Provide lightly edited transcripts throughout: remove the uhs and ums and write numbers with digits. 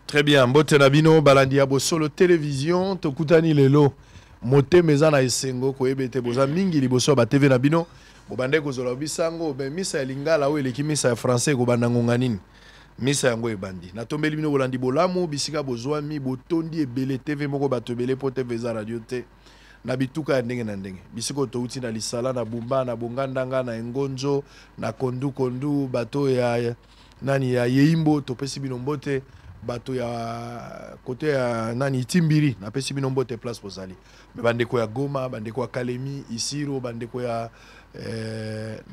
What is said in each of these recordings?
Très bien. Mbote Nabino, Balandi Abo Solo Télévision, Tokutani Lelo, Mote Mezana Esengo, Koebete Boza Mingi Liboso, Ba TV Nabino, Bobande Kozolo Bisango, Ben Misa Lingala, ou Eleki Misa Français, Gobanangonganin, Misa Yango Ebandi. Natombe Limino Bolandi Bolamo, Bisika Bozwami, Botondi Ebele TV, Moko Batobele, Pote Veza Radio T. Nabituka ndenge na ndenge bisiko touti na lisala na bumba na bongandanga na engonjo na kondu bato ya nani ya yeimbo topesi bino mbote bato ya kote ya nani timbiri na pesi bino mbote place pozali me bandeko ya Goma bandeko ya Kalemi Isiro bandeko ya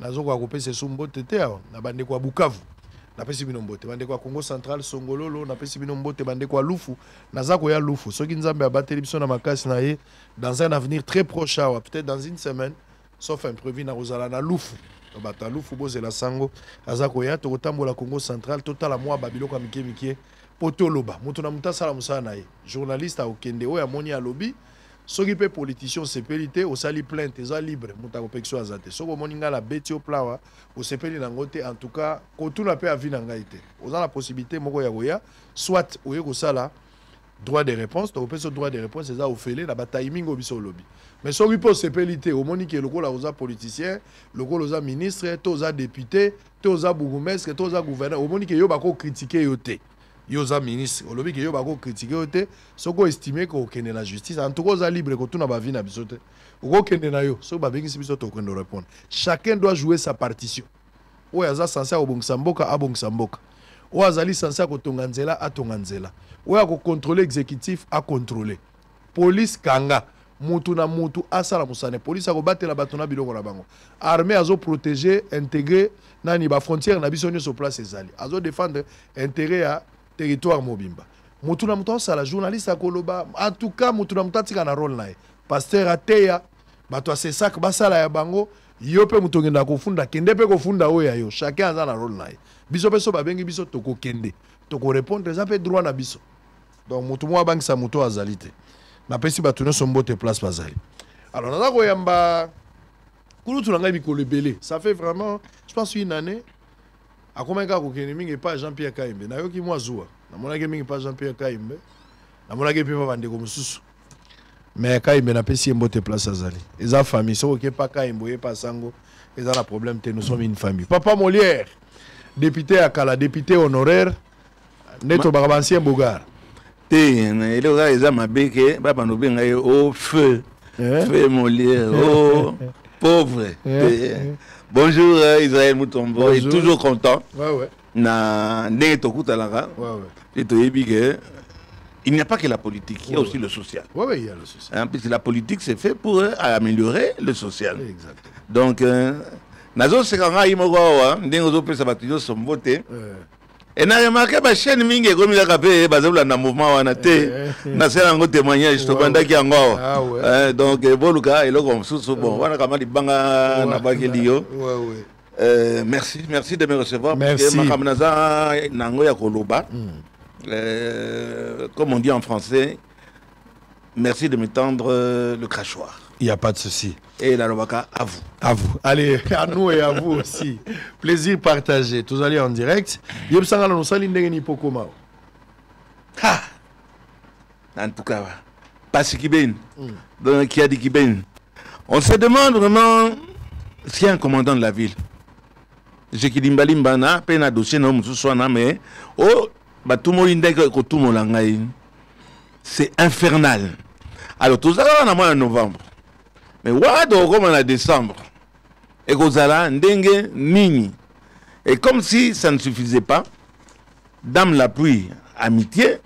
nazoko ya kopesa sumbote te na bandeko ya Bukavu na pesi bino mbote bandeko ya Congo Central Songololo na pesi bino mbote bandeko ya Lufu nazako ya Lufu soki nzambe abateli biso na makasi na ye dans un avenir très proche peut-être dans une semaine sauf imprévu na Rosala na Lufu bata Lufu bozela sango azako ya to kotambola Congo Central total à moi babilo ka mike potoloba mutu na muta sala musana na ye journaliste a okende o ya moni ya lobby soki pe politicien sepelité au sali plainte eza libre muta ko pexo azate soko moninga la beti au plawa au sepeli na ngote en tout cas ko tuna pe avi na ngaite oza la possibilité moko ya goya soit oye ko sala droit de réponse to pe so droit de réponse eza ofele na ba timing obiso lobby mais soki pe sepelité au moni ke lokola oza politicien lokola oza ministre to oza député to oza bourgmestre to oza gouverneur au moni ke yo ba ko critiquer yo te yoza ministre olobi ke yo bako critiquer ote soko estimer ko kende la justice en tout cas oza libre ko tuna ba vie na bisote ko kende na yo so ba bengisi biso to kende répondre chacun doit jouer sa partition o yaza censé obongisa mboka abongisa mboka o azali censé ko tonga nzela atonga nzela o ya ko contrôler exécutif a contrôler police kanga mutu na mutu asala musane police ko batela bato na biloko na bango armée azo protéger intégrer nani ba frontière na biso nyoso place ezali azo défendre intérêt à territoire mobimba mutuna muto sala journaliste akoloba en tout cas mutuna mutatika na rôle nae pasteur ateya bato asesak basala ya bango yope mutongenda kofunda kende pe kofunda oya yo chacun a na rôle nae biso pe so babengi biso toko kende toko répondre za pe droit na biso donc mutu mo bangisa muto azalite na pesi bato no sombote place bazali alors na ko yamba kulu tulanga bikolo belé ça fait vraiment je pense une année a combien ka ko kene mingi pas Jean-Pierre Kaimbe na yoki mwa zuwa na mona ke mingi pas Jean-Pierre Kaimbe na mona ke pe bande ko mususu mais Kaimbe na pesi mbote place azali eza famille so ke pas Kaimbe ye pas sango eza la problème te nous sommes une famille papa Molière député à Kala député honoraire neto bakabancien Bogar te ele oza eza mabeke baba no benga ye au feu feu Molière oh pauvre bonjour Israël Mutombo. Bonjour. Et toujours content. Ouais. Na Neto-Kutalaka. Ouais. Il n'y a pas que la politique, il y a aussi le social. Oui, il y a le social. Puisque la politique c'est fait pour améliorer le social. Exactement. Donc, nazo sekanga imogowa ndengo pesa batuyo sombote. Et n'a remarqué ba chaîne mingi comme il a capé bazabula na mouvement wana te na sela ngo témoignage to banda ki ngo donc boluka et loko msusu bon wana kama libanga na bakeliyo merci de me recevoir parce que makamnaza nango ya koloba comme on dit en français merci de me tendre le crachoir. Il n'y a pas de souci. Et la Robaka, à vous. À vous. Allez, à nous et à vous aussi. Plaisir partagé. Tous allez en direct. En tout cas, pas ce qui ben. Donc, qui a dit qui ben. On se demande vraiment s'il y a un commandant de la ville. Je qui dit Mbalimbana, pena dossier non musouana, mais oh, batumo indek kotumo langai. C'est infernal. Alors, tout ça, on a moins en novembre. Mais wado comme en décembre. Et Gozala, Ndenge, Nini. Et comme si ça ne suffisait pas, dame la pluie, amitié,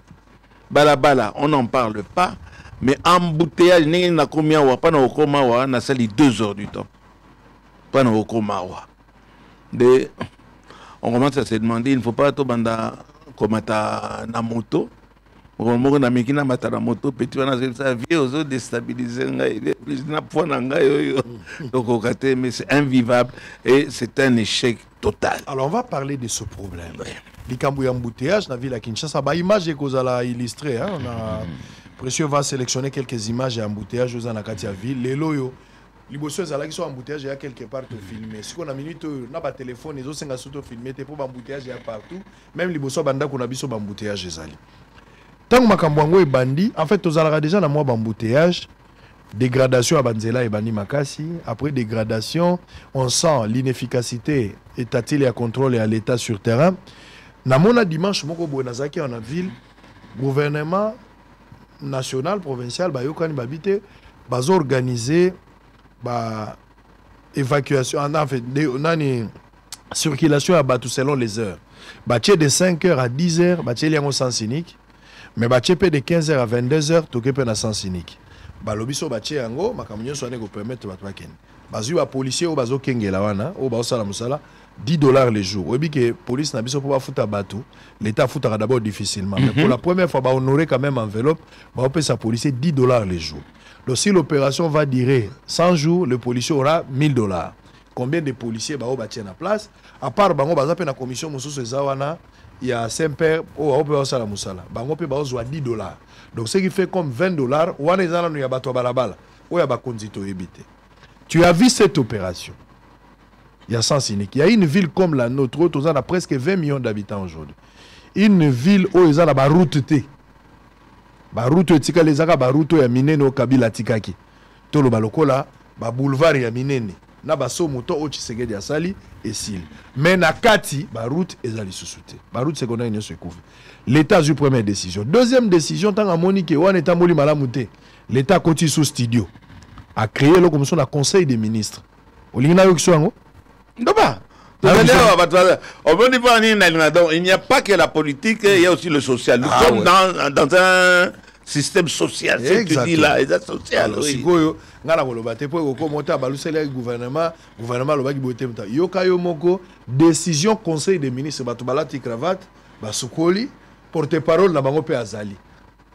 balabala, on n'en parle pas. Mais embouteillage, Ndenge na komiawa, pas na okomawa, na sali 2 heures du temps. Pas na okomawa. On commence à se demander, il ne faut pas tout banda komata na moto. On a mis na matara moto petit on a ça vie aux déstabiliser donc mais c'est invivable et c'est un échec total. Alors on va parler de ce problème. Les cambouis embouteillage la ville à Kinshasa ba image que vous allez illustrer hein on a Précieux va sélectionner quelques images et embouteillages aux Anakatia ville les loyo les bosses là qui sont embouteillage il y a quelque part de filmer ce qu'on a minute n'a pas téléphone ils ont 5 surtout filmer pour embouteillage il y a partout même les bosses banda qu'on a biso embouteillage ezali tant que Makambwango est bandit, en fait, aux alara déjà dans moi bambouteillage, dégradation à Banzela et Bani Makasi. Après dégradation, on sent l'inefficacité étatique et à contrôle et à l'état sur terrain. Namona dimanche, moko Bouenazaki en a ville, gouvernement national, provincial, Bayokani Babité, bazo organisé, évacuation, en fait, circulation à Batou selon les heures. Baché de 5h à 10h, baché liango sens unique, mais baché de 15h à 22h, toké pe na sens unique. Balobiso baché yango, makamunyo soane go permettre batwaken. Bazu ba policier ou bazo kengela wana, ou ba sala musala, $10 le jour. Obi que police na biso pour ba futa batou, l'état futara d'abord difficilement. Mais pour la première fois, ba honorer quand même enveloppe, ba opé sa policier $10 le jour. Donc si l'opération va durer 100 jours, le policier aura $1000. Combien de policiers ba batien en place? À part bango bazape na commission mususu ezawana, il y a 5 pères au opé sala musala. Bango pe ba ozwa $10. Donc ce qui fait comme $20, wana ezana no ya bato balabala, o ya ba konzito ebité. Tu as vu cette opération? Il y a sens unique. Il y a une ville comme la nôtre, où on a presque 20 millions d'habitants aujourd'hui. Une ville où ils ont la route T. La route Tika les Zaka, la route ya Minene au Kabila Tikaki. Tolo Balokola, la boulevard ya Minene. Na baso moto au Tshisekedi Asali et Sil. Mais na Kati, la route est allée sous-souter. La route secondaire est se couvre. L'État a eu première décision. Deuxième décision, tant à Monique, on est en Moli Malamouté. L'État continue sous studio. A créé le commission de conseil des ministres. Il n'y a pas que la politique, il y a aussi le social. Nous sommes dans un système social. C'est ce que tu dis là, c'est social. Oui. Décision conseil des ministres, porte-parole na bango pe azali.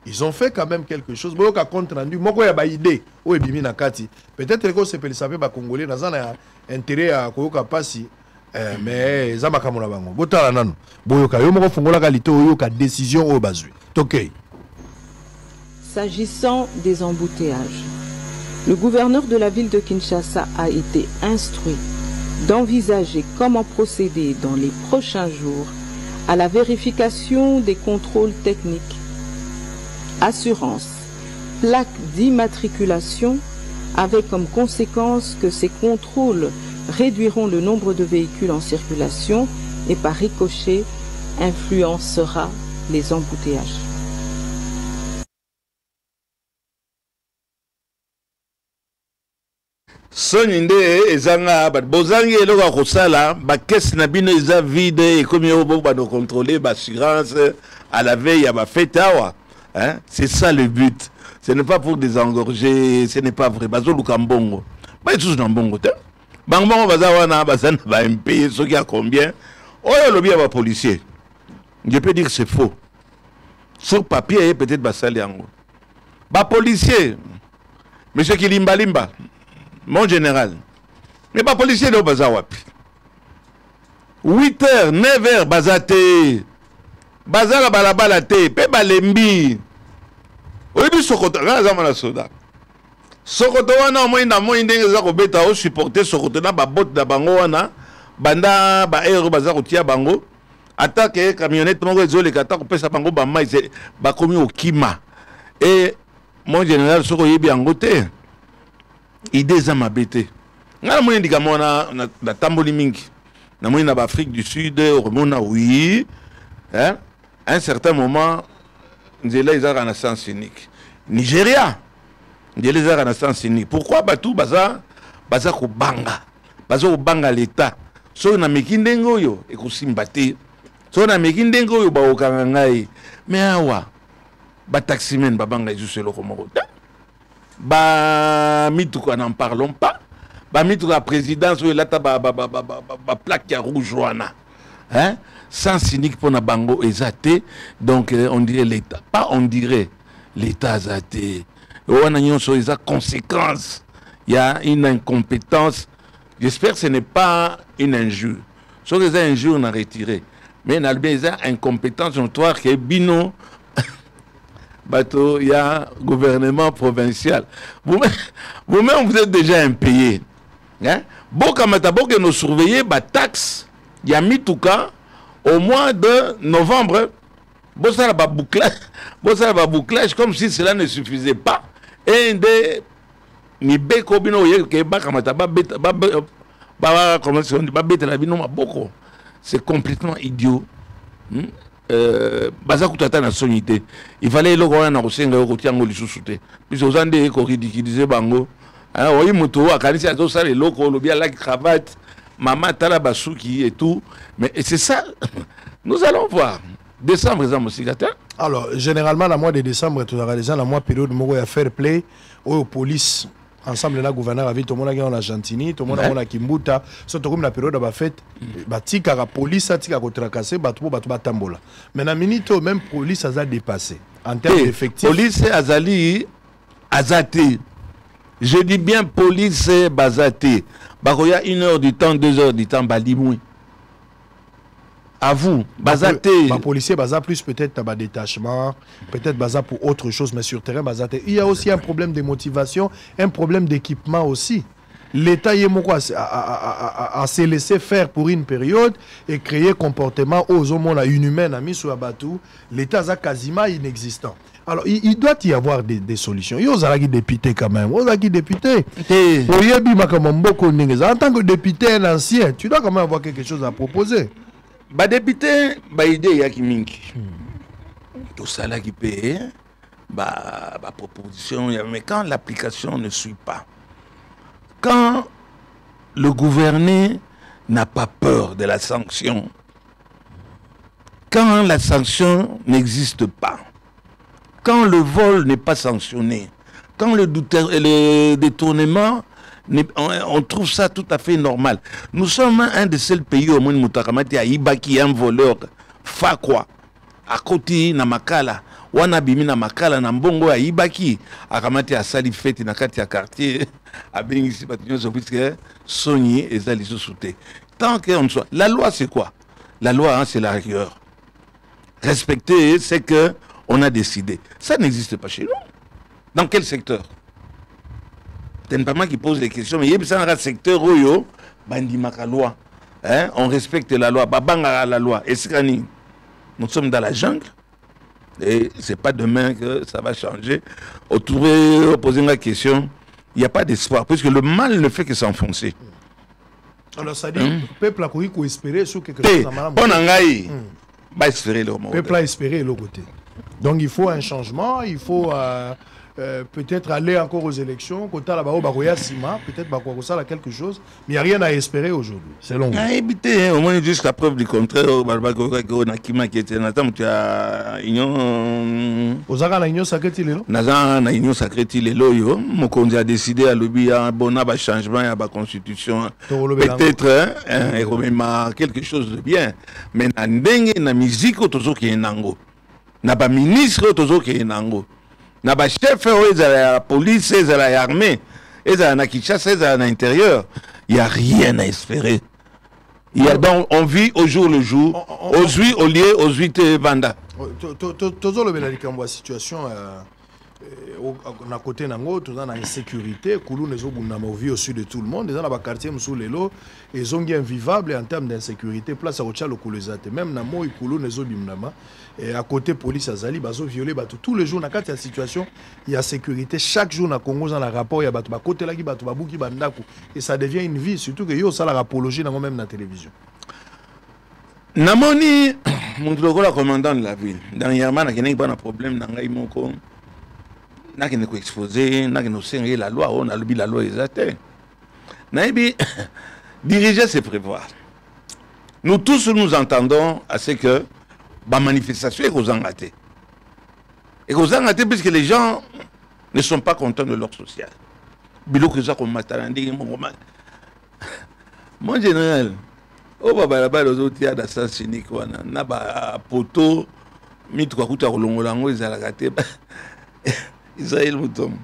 Ils ont fait quand même quelque chose. Boyoka compte rendu. Moko ya ba idée. O ebimi na kati. Peut-être que c'est pelisa ba congolais na zana intérêt à koyoka pasi. Mais za makambo na bango. Botala nanu. Boyoka yo moko fungola ka lito yoka décision o bazui. Tokei. S'agissant des embouteillages, le gouverneur de la ville de Kinshasa a été instruit d'envisager comment procéder dans les prochains jours à la vérification des contrôles techniques, assurance, plaques d'immatriculation, avec comme conséquence que ces contrôles réduiront le nombre de véhicules en circulation et par ricochet influencera les embouteillages. Soninde ezanga bozangi eloko kosala ba caisse na bino eza vide et comme yo ba contrôler ba assurance à la veille à ba fête awa, hein, c'est ça le but. Ce n'est pas pour désengorger, ce n'est pas vrai. Bazo lukambongo. Ba tous na mbongo te. Bango bazawana bazana ba MP ce qui a combien? Oh lobby ba policier. Je peux dire que c'est faux. Sur papier peut-être ba sali yango. Ba policier. Monsieur Kilimba Limba. Mon général, mais pas policier de Bazawapi. 8h, 9h, Bazate. Bazala balabalate, pe balembi. Oyebi Sokoto, la soda. Sokoto wana moi na moi ndenge za kobeta o supporter Sokoto na ba bot da bango wana, banda ba aero baza kotia bango. Attaque camionnette moko ezole kata ko pesa bango ba mai ba komi okima. Et mon général soko yebi angote. Idée za mabete. Ngala moni ndikamona na tamboli mingi. Na moni na Afrique du Sud, remona oui. Hein? À un certain moment, Nzela izara na sens unique. Nigeria. Nzela izara na sens unique. Pourquoi batu baza ko banga. Baza ko banga l'état. So na mekindengo yo ekusimbate. So na mekindengo yo ba okanga ngai. Mais awa ba taximen ba banga izu selo komoko. Ba mituka n'en parlons pas. Ba mituka présidence ou la ba plaque ya rouge wana. Hein? Sans cynique pour na bango ezate. Donc on dirait l'état. Pas on dirait l'état azate. Wana nyonso eza conséquence. Il y a une incompétence. J'espère que ce n'est pas une injure. Sauf que c'est injure on a retiré. Mais il y a incompétence notoire qui est bino. Bateau, il y a gouvernement provincial. Vous-même, vous êtes déjà impayé. Hein? Que nous surveillons, taxe, il y a mis tout cas au mois de novembre. Bossa la bouclage comme si cela ne suffisait pas. Et des Nibe Kobino que Bakamata c'est complètement idiot. Il fallait le voir dans le sein de l'autre sous-souté. Puis aux Andes, qu'on ridiculisait Bango. Alors, oui, moto, à Kanisi, à ça, les locaux, le bien la cravate, maman, Talabasuki et tout. Mais c'est ça, nous allons voir. Décembre, exemple, aussi, alors, généralement, la mois de décembre, tu as réalisé la mois période où il y a fair play, aux police. Ensemble, là, gouverneur avait tout le monde qui est en Argentine, tout le monde qui est en Kimbuta, surtout comme la période de la fête, la police a tracassé, tambola. Mais dans la minute, même la police a dépassé. En termes d'effectifs. Police Azali, Azate. Je dis bien police Bazate. Il y a 1 heure du temps, 2 heures du temps, Balimoui. À vous, Bazate. Les policiers, Baza plus peut-être à détachement, peut-être Baza pour autre chose, mais sur terrain, Bazate. Il y a aussi un problème de motivation, un problème d'équipement aussi. L'État a se laissé faire pour une période et créer comportement aux hommes inhumains à mis sur Abatou. L'État est quasiment inexistant. Alors, il doit y avoir des solutions. Il y a des députés quand même. Il y a des députés. En tant que député, un ancien, tu dois quand même avoir quelque chose à proposer. Bah député, bah idée yaki mingi. Tout ça là qui paye, bah proposition, mais quand l'application ne suit pas, quand le gouverné n'a pas peur de la sanction, quand la sanction n'existe pas, quand le vol n'est pas sanctionné, quand le détournement, on trouve ça tout à fait normal. Nous sommes un des seuls pays au monde Moutakamati à Ibaki, un voleur, Fakwa, à côté Namakala, Wanabimi Namakala, Nambongo à Ibaki, à Kamati à Salifeti, Nakati à quartier, à Bengissi, Batignon, Sofiske, Sogni et Zaliso Souté. Tant qu'on soit. La loi, c'est quoi? La loi, c'est la rigueur. Respecter, c'est que on a décidé. Ça n'existe pas chez nous. Dans quel secteur? C'est pas moi qui pose des questions, mais il y a un secteur où la loi. On respecte la loi. La loi. Nous sommes dans la jungle. Et ce n'est pas demain que ça va changer. Poser la question, il n'y a pas d'espoir. Parce que le mal ne fait que s'enfoncer. Alors ça dit, le peuple a cru espérer sur quelque chose. On a espérer le peuple a espéré l'autre côté. Donc il faut un changement, il faut peut-être aller encore aux élections, peut-être ça quelque chose, mais il n'y a rien à espérer aujourd'hui, selon vous. Éviter, au moins jusqu'à preuve du contraire, Mokonzi a décidé à l'obéir à un changement à la constitution. Peut-être quelque chose de bien, mais na musique qui est nango. Na ba ministre tozo qui est nango. Na ba chef de la police, de l'armée, de la Kinshasa, de l'intérieur. Il n'y a rien à espérer. Donc, on vit au jour le jour, au lieu, aux 8 Vanda. Tozo le la situation à côté nango, tout dans l'insécurité, Koulou ne zobuna vit au sud de tout le monde, dans la quartier sous les lots, ils ont invivable en termes d'insécurité, place à Ochalo Koulezate, même namo Koulou ne zobimnama. Et à côté, police Azali, bazo violé, tous les jours, dans la situation, il y a sécurité. Chaque jour, dans le Congo, dans le rapport, il y a bateau, côté là, babouki, bandaku. Et ça devient une vie, surtout que yo, ça la apologie, même dans la télévision. Namoni, mon commandant de la ville, dernièrement, il n'y a pas de problème dans l'Aïmoko. Il n'y a pas exposé, il n'y a pas la loi, on a la loi exacte. Diriger, c'est prévoir. Nous tous, nous entendons à ce que la manifestation est aux engatés. Et aux engatés, parce que les gens ne sont pas contents de leur social. Mon général, au baba les autres il y a d'assassinat quoi na ba poto mitwa kuta kolongolango ezalakate Israël mutom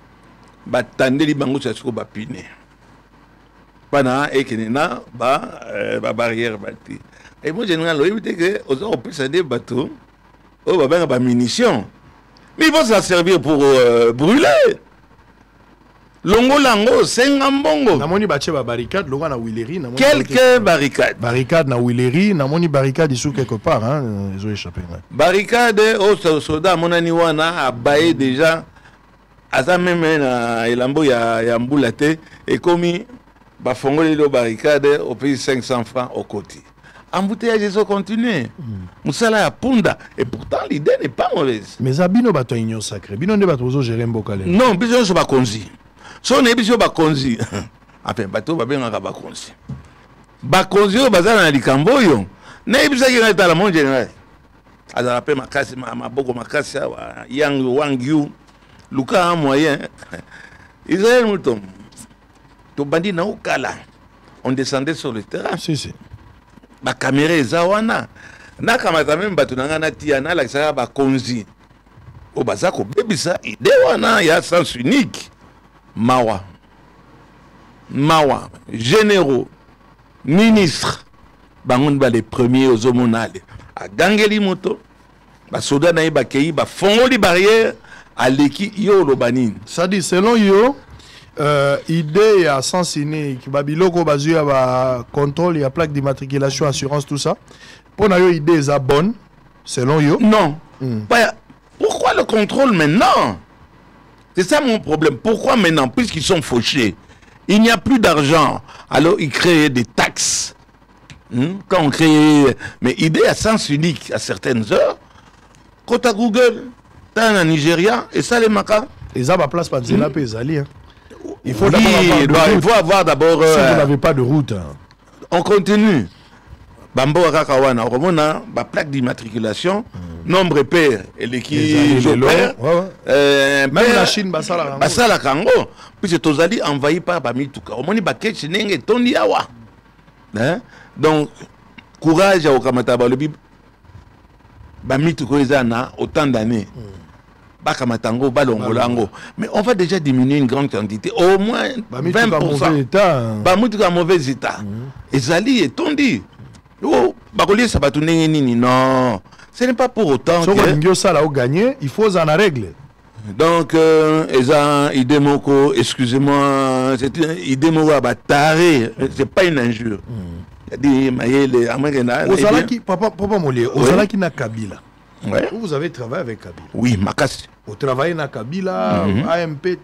ba tandeli bango tsako ba pine bana ekenena ba barrière bati. Et mon général, il dit que on peut s'aider des bateaux, on va faire des munitions. Mais ils vont s'en servir pour brûler. Longolango, Sengambongo. Namoni bache ba barricade, longa na Willery. Quelques barricades. Barricade na Willery, namoni barricade ici quelque part, hein. Ils ont échappé. Barricade, au soldat, mon aniwana, a baillé déjà. Aza même na Elambo ya Mboulate. Et comme ba fongoli lo barricade, au pays 500 francs au côté. Embouteillage, ils ont continué. Moussala ya Punda. Et pourtant, l'idée n'est pas mauvaise. Mais Zabino bato union sacrée. Bino ne bato gérer Mbokale. Non, biso so ba konzi. So ne biso ba konzi. Enfin, bato ba benga ba konzi. Ba konzi o bazana na likambo yo. Ne biso ki na tala mon général. Azala pe makasi maboko makasi wa yang wangyu. Luka un moyen. Israël Mouton. To bandi na ukala. On descendait sur le terrain. Si si. Ba caméra ezawana. Na kamata même bato na ngana tia na la kisaka ba konzi. O bazako bebisa ide wana ya sens unique. Mawa, généraux, ministres, bangon ba les premiers aux homonales. A gangeli moto, ba soda na ba kei ba fongo li barrière à l'équipe yo lobanine. Ça dit selon yo idée à sens unique, ba biloko bazuya ba contrôle, ya plaque d'immatriculation, assurance tout ça. Pour na yo idée za bonne selon yo. Non. Pourquoi le contrôle maintenant? C'est ça mon problème. Pourquoi maintenant, puisqu'ils sont fauchés, il n'y a plus d'argent, alors ils créent des taxes. Quand on crée... Mais idée à sens unique à certaines heures, quand à Google, t'as un Nigeria, et ça les maca. Et ça va place pas de la pésalie. Il faut avoir d'abord... Si vous n'avez pas de route. On continue. Bambo Rakawana, Romona, plaque d'immatriculation, nombre pair, et l'équipe père. Même la Chine, Basala Kango. Puis c'est Tozali envahi par Bamituka. Au moins, Baké, Chineng et Tony Awa. Donc, courage à Okamataba, le Bib. Bamituka, autant d'années. Bakamatango, Balongolango. Mais on va déjà diminuer une grande quantité, au moins 20%. Bamituka, mauvais état. Et Zali et Tondi. Oh, Bagolier Sabatouné, non. Ce n'est pas pour autant que... ça là gagné, il faut en règle. Donc, Idemoko, excusez-moi, c'est une Idemoko abattaré, c'est pas une injure. Il y a des Américains. Papa Molier, Ozalaki na Kabila. Ouais. Vous avez travaillé avec Kabila. Oui, Makassi. Vous travaillez na Kabila, AMP,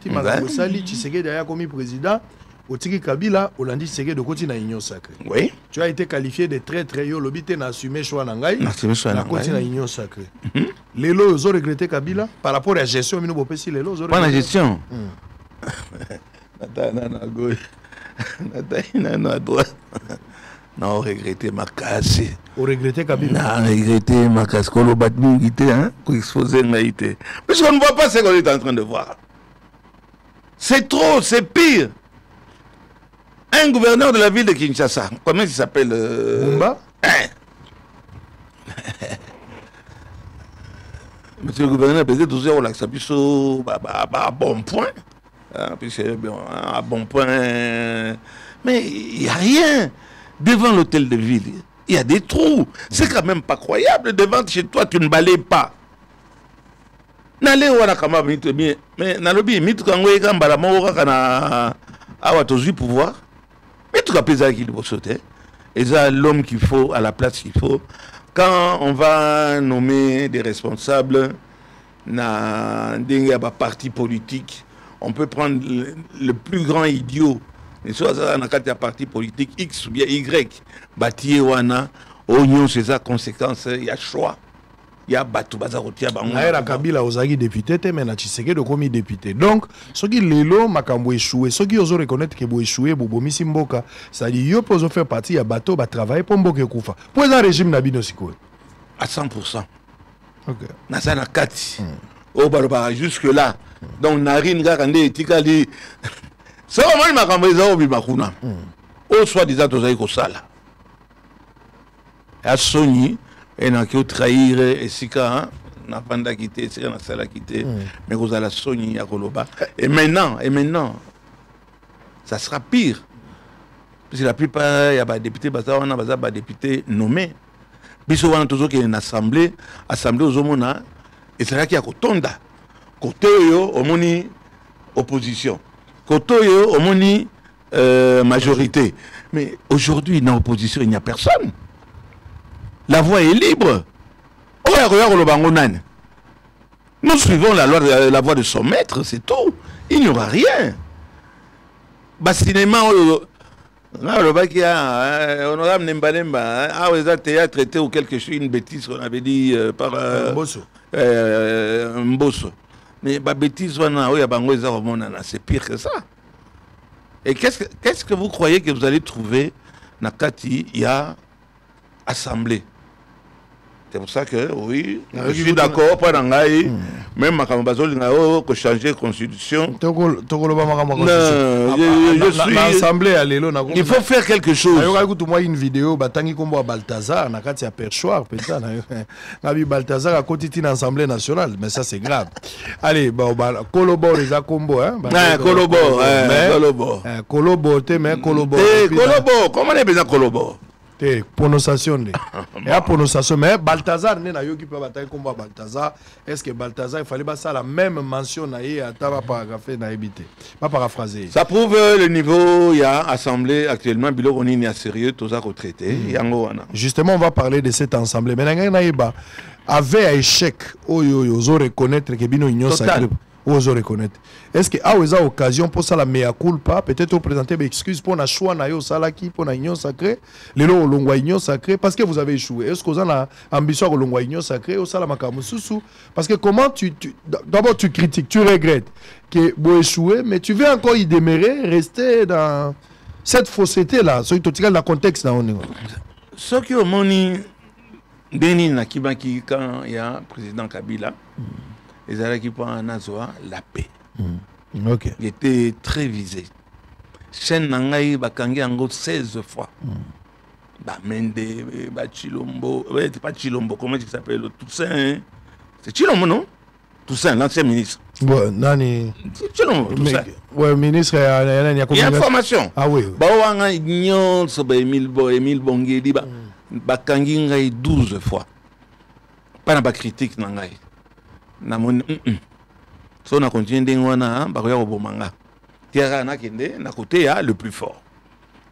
Makasali, Tshisekedi derrière comme président. Otiki Kabila, Olandi Tshisekedi de côté na Union Sacrée. Oui. Tu as été qualifié de très très haut, l'obité n'a assumé choix nangai. Na côté na Union Sacrée. Les lots ont regretté Kabila par rapport à la gestion, mais nous si les lots ont pas la gestion. Non, regretté Makassi. On regretté Kabila. Non, regretté Makassi. Qu'on a battu, pour exposer Naïté. Parce qu'on ne voit pas ce qu'on est en train de voir. C'est trop, c'est pire. Un gouverneur de la ville de Kinshasa, comment il s'appelle Mumba. Monsieur le gouverneur, peut-être aussi on l'accepte à bon point. À bon point. Mais il n'y a rien. Devant l'hôtel de ville, il y a des trous. C'est quand même pas croyable. Devant chez toi, tu ne balayes pas. N'allez où mais n'allez pas pouvoir. Mais tout cas, qu'il faut sauter. Et ça, l'homme qu'il faut, à la place qu'il faut. Quand on va nommer des responsables dans des partis politiques, on peut prendre le plus grand idiot. Et soit dans un parti politique X ou bien Y. Bâti wana, oignon, c'est ça, conséquence, il y a choix. Il y a Batou Bazarotia Bango. Naera Kabila Ozagi député, mais na Tshisekedi de commis député. Donc, ce qui lelo makambo échoué, ce qui osent reconnaître que vous échoué, Bobo Simboka, ça dit yo peut faire partie ya bateau, ba travailler pour Mboke Koufa. Pour un régime Nabino Siko. À 100%. OK. Nasana Kati. Oh bah jusque là. Donc Narine Garande Tikali. C'est vraiment makambo ezao bimakuna. Au soit disant Ozagi Kosala. À Sony et n'a que trahir et sika n'a pas quitté c'est n'a sala quitté mais vous allez Sony à Koloba et maintenant ça sera pire parce que la plupart il y a des députés on a des députés nommés biso wana toujours qui est une assemblée aux homona et c'est là qu'il y a kotonda côté yo omoni opposition Kotoyo, au moni, majorité. Mais aujourd'hui, dans l'opposition, il n'y a personne. La voie est libre. Nous suivons la voie de son maître, c'est tout. Il n'y aura rien. Bah, cinéma, honorable Nembalemba, théâtre traité ou quelque chose, une bêtise qu'on avait dit par Mbosso. Mais bah, bêtise, c'est pire que ça. Et qu'est-ce que vous croyez que vous allez trouver Nakati, il y a assemblée. C'est pour ça que, oui, je suis d'accord, pas d'angaï, même Makambazo, il a changer la constitution. Il faut faire quelque chose. Moi, une vidéo, Batangi Kombo à Balthazar, Nakati à Perchoir, peut-être. Balthazar a quotidien dans l'Assemblée nationale, mais ça c'est grave. Allez, Kolobo, les Akombo, hein. Kolobo, Kolobo, mais Kolobo. Kolobo, comment on est besoin de Kolobo? Prononciation. Et la prononciation, mais Balthazar, Balthazar, est-ce que Balthazar, il fallait pas ça la même mention, pas paraphraser. Ça prouve le niveau, il y a assemblée actuellement, Bilo on est sérieux, tous à retraité. Justement, on va parler de cette assemblée. Mais avait un échec, oso reconnaître que Bino Union Sacrée. Oso reconnaître. Est-ce que a occasion pour ça la mea culpa, peut-être vous présenter des excuses pour la choix na yo salaki pour la Union Sacrée, les lo longwa Union Sacrée parce que vous avez échoué. Est-ce que vous avez ambition de longwa Union Sacrée au sala makamususu parce que comment d'abord tu critiques, tu regrettes que vous échouez, mais tu veux encore y demeurer, rester dans cette fausseté là, ce qui dans le contexte là on est. Ce qui au moni Denis Nakibaki quand il y a président Kabila. Les Arabes qui prennent la paix. Okay. Il était très visé. Chen Nangaï Bakangi en 16 fois. Mende, Chilombo, pas Chilombo, comment il s'appelle? Toussaint. C'est Chilombo, non? Toussaint, l'ancien ministre. Ouais, Nani. Chilombo, Toussaint. Ouais, ministre, il y a information. Ah oui. Bawanga Ignon, Emile Bongeli, Bakangi Ngaï 12 fois. Pas de critique Nangaï. Si on a continué de le plus fort.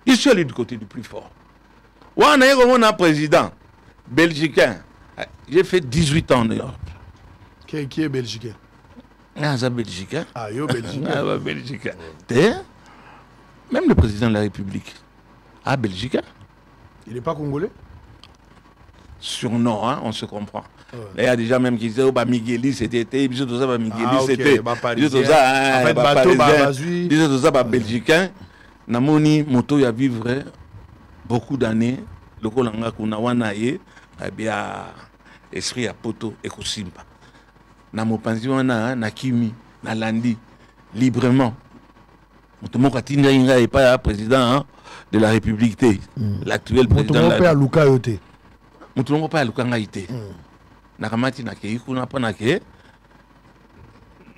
Il suis allé du côté du plus fort. On a un président belgicain. J'ai fait 18 ans en Europe. Qui est belgicain? C'est belgicain. Ah, yo belgicain. Belgicain. Même le président de la République. Ah, belgicain. Il n'est pas congolais? Surnom, hein, on se comprend. Il y a déjà même qui disaient, oh, Migueli, c'était, tout ça, Migueli, c'était, tout ça, belgicain. Namoni, moto, ya vivre beaucoup d'années, le Kolanga, Kunawana, eh bien, esprit à poto, et Kosimba. Namopanzi, Nakimi, Nalandi, librement. Motomo Katinga Inga n'est pas président de la République, l'actuel président de la République. Motomo pas Lukanga ité. Nakamati nake kuna pas nake.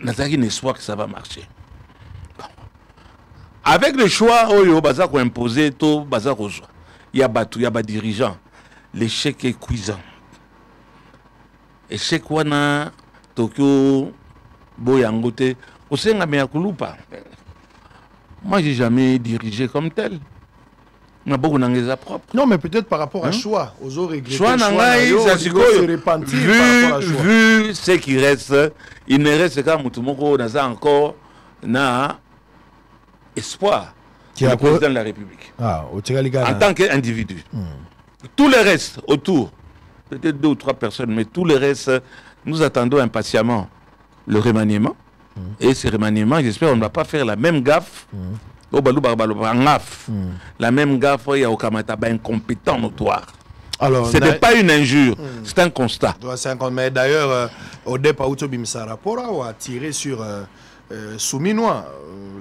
Nataki espoir que ça va marcher. Avec le choix oyo baza ko imposer to baza ko choix. Il y a batu, il y a ba dirigeant. L'échec est cuisant. Échec wana Tokyo boyangote osenga me akulupa. Moi j'ai jamais dirigé comme tel. Non, mais peut-être par rapport à choix, aux autres vu ce qui reste, il ne reste qu'à Moutoumoko, encore na espoir qui est le président de la République. En tant qu'individu. Tout le reste autour, peut-être 2 ou 3 personnes, mais tout le reste, nous attendons impatiemment le remaniement. Et ce remaniement, j'espère qu'on ne va pas faire la même gaffe. La même gaffe, il y a Okamataba incompétent notoire. Ce n'est pas une injure, c'est un constat. Mais d'ailleurs, au départ, Bimsa rapport a tiré sur Souminois,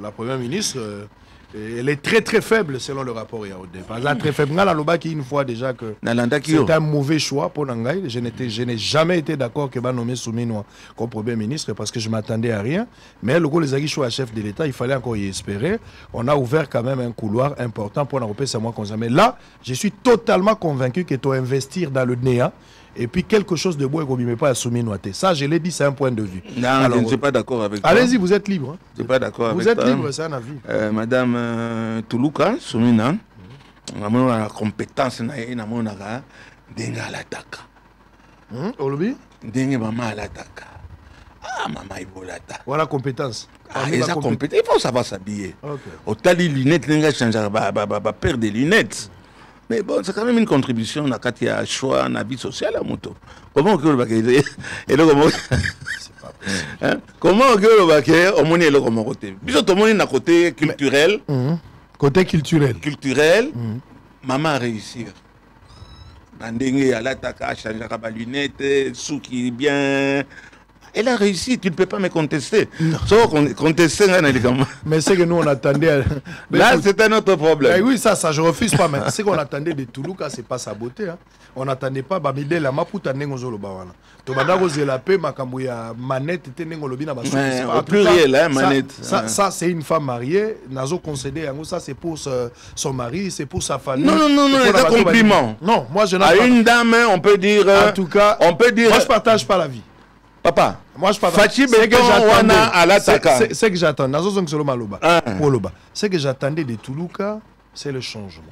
la première ministre. Elle est très très faible selon le rapport au départ. Elle est très faible. Qui une fois déjà que c'est un mauvais choix pour Nangaï. Je n'ai jamais été d'accord que va nommer Souminois comme premier ministre parce que je m'attendais à rien. Mais le les choix à chef de l'État, il fallait encore y espérer. On a ouvert quand même un couloir important pour l'Europe, c'est moi qu'on mais là, je suis totalement convaincu que tu dois investir dans le néant et puis quelque chose de beau et qu'on ne pas à soumis noité. Ça, je l'ai dit, c'est un point de vue. Non, alors, je ne suis pas d'accord avec toi. Allez-y, vous êtes libre. Hein. Je ne suis pas d'accord avec toi. Vous êtes libre, c'est un avis. Madame Toulouka, Soumina, on a la compétence, on a dengue à l'attaque. Olobi? Dengue maman à l'attaque. Ah, maman, il faut l'attaque. Voilà la compétence. Ah, il faut savoir s'habiller. Okay. Au tas des lunettes, il y a changer, perdre des lunettes. Mais bon, c'est quand même une contribution à Katia à choix, à la vie sociale à moto. Comment on peut le baquer? Et là, comment on peut le baquer? Au moins, il est comme côté. Bisous, tout le monde est à côté culturel. Côté culturel. Culturel. Maman a réussi. Nandenge à l'attaque, à changer les lunettes, sous qui bien. Elle a réussi, tu ne peux pas me contester. Sauf contester, mais c'est que nous on attendait. Là, c'est un autre problème. Oui, ça, je refuse pas. Mais c'est qu'on attendait de Toulouka, c'est pas sa beauté. Hein. On n'attendait pas Bamidé la maputa n'engozolo bawana. Tobanda la paix, makambuya manette, tenengolobi na basu. Au pluriel, hein, manette. Ça c'est une femme mariée. Nazo concédé, ça c'est pour son mari, c'est pour sa famille. Non, c'est un compliment. Non, moi je n'ai pas. À une dame, on peut dire. En tout cas, on peut dire. Moi je partage pas la vie. Papa, moi je partage. C'est que j'attendais. C'est que j'attendais de Toulouka, c'est le changement.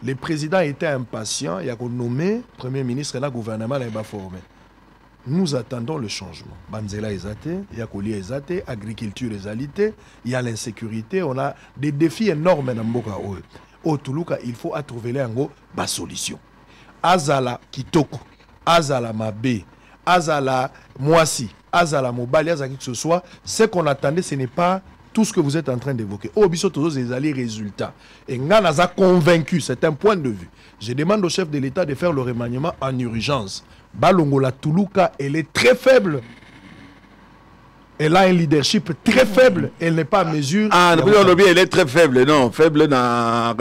Le président était impatient, il a nommé Premier ministre et le gouvernement l'a formé. Nous attendons le changement. Banzela Ezate, il y a Koli Ezate, agriculture Ezalité, il y a l'insécurité, on a des défis énormes dans Mboka. Au Toulouka, il faut trouver la solution. Azala Kitoko, Azala Mabé, Azala Moisi, Azala Mobali, Azala qui que ce soit, ce qu'on attendait, ce n'est pas tout ce que vous êtes en train d'évoquer. Au biso tous les résultats. Et Ngana a convaincu, c'est un point de vue. Je demande au chef de l'État de faire le remaniement en urgence. Balongola Toulouka, elle est très faible. Elle a un leadership très faible. Elle n'est pas à mesure. Ah, elle est très faible. Non, faible dans.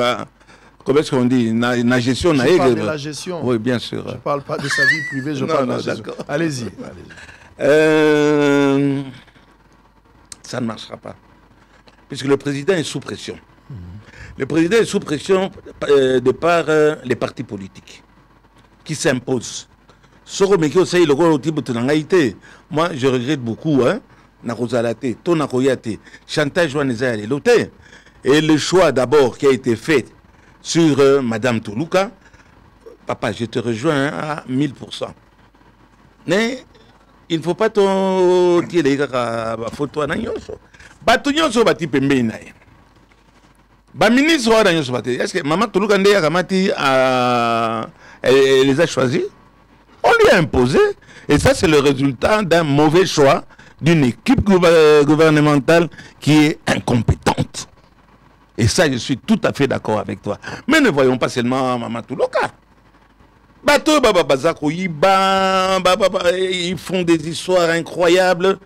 Comment est-ce qu'on dit? La gestion. Je parle de la gestion. Oui, bien sûr. Je ne parle pas de sa vie privée, je parle de la gestion. Allez-y. Ça ne marchera pas. Puisque le président est sous pression. Le président est sous pression de par les partis politiques qui s'imposent. Moi, je regrette beaucoup. Chantage et le choix d'abord qui a été fait sur Madame Toulouka, papa, je te rejoins à 1000%. Mais il ne faut pas tirer la photo à Nanyonso. Batonyonso bati pembe nae. Ba ministre wa Nanyonso bati. Est-ce que Maman Toulouka Ndeye Akamati les a choisis? On lui a imposé. Et ça, c'est le résultat d'un mauvais choix d'une équipe gouvernementale qui est incompétente. Et ça, je suis tout à fait d'accord avec toi. Mais ne voyons pas seulement Maman Toulouka. Ils font des histoires incroyables.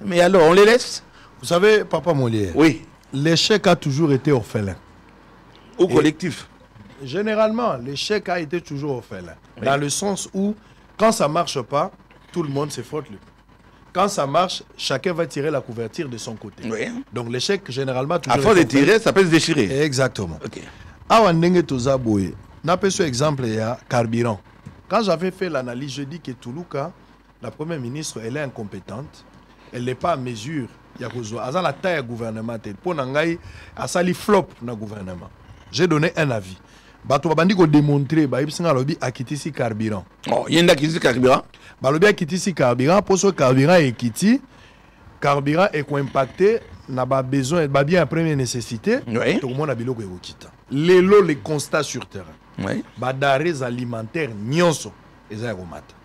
Mais alors, on les laisse? Vous savez, Papa Molière, oui. L'échec a toujours été orphelin. Au collectif. Généralement, l'échec a été toujours orphelin. Oui. Dans le sens où, quand ça ne marche pas, tout le monde se frotte le cou. Quand ça marche, chacun va tirer la couverture de son côté. Oui. Donc l'échec, généralement, toujours. À force de tirer, ça peut se déchirer. Exactement. Awandenge Tozaboye, n'a pas ce exemple, il y a carburant. Quand j'avais fait l'analyse, je dis que Toulouka, la première ministre, elle est incompétente. Elle n'est pas à mesure. Il y a la taille gouvernementale. Pour Nangaï, à sali flop dans le gouvernement. J'ai donné un avis. Bato babandi ko démontrer ba ibsinga lobi akitisi carburant. Oh, yenda akitisi carburant. Ba lobi akitisi carburant pour ce carburant ekiti. Carburant est impacté n'a pas besoin ba bien première nécessité. Oui. Tout le monde a biloko ekita. Les constats sur terrain. Oui. Ba denrées alimentaires nyonso eza yakomata.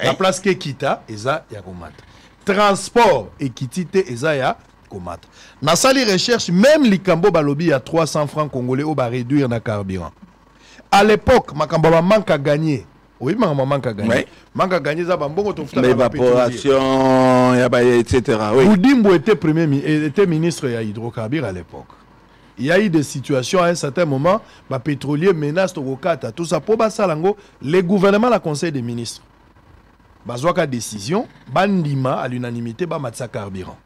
La place ke kita eza yakomata. Transport ekitite eza ya komata. Na sali recherche même likambo balobi ya 300 francs congolais au ba réduire na carburant. À l'époque, Makamba manque à gagner. Oui, Makamba manque à gagner. Manque à gagner, ça va bon tout l'évaporation, etc. Oui. Oudimbo était ministre de l'hydrocarbure à l'époque. Il y a eu des situations à un certain moment, les pétroliers menacent au Kata, tout ça pour Basalango, le gouvernement, le conseil des ministres. Bazouaka décision, Bandima à l'unanimité, Bamatsa carburant.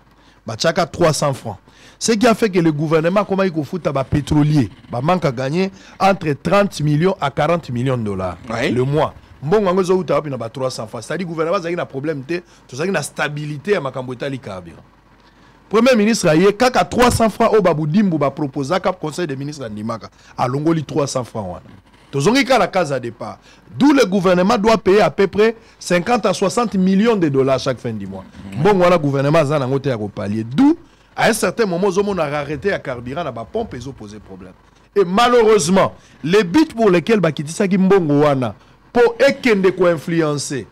Batchaka 300 francs. Ce qui a fait que le gouvernement, comment il faut foutre pétrolier, manque à gagner entre 30 millions à 40 millions de dollars le mois. mbongo ngo zo uta na ba 300 francs. C'est-à-dire gouvernement a un problème té, tout ça une stabilité à makambo etali carburant. Premier ministre aye kaka 300 francs au babudimbu ba proposa cap conseil des ministres andimaka a longoli 300 francs wana. Tozongi ka la case à départ. D'où le gouvernement doit payer à peu près 50 à 60 millions de dollars chaque fin du mois. Bon voilà gouvernement za na ngote ya ko palier. D'où à un certain moment on a arrêté à carburant na ba pompe et poser problème. Et malheureusement, les buts pour lesquels bakitisa ki mbongo wana pour ekende ko influencer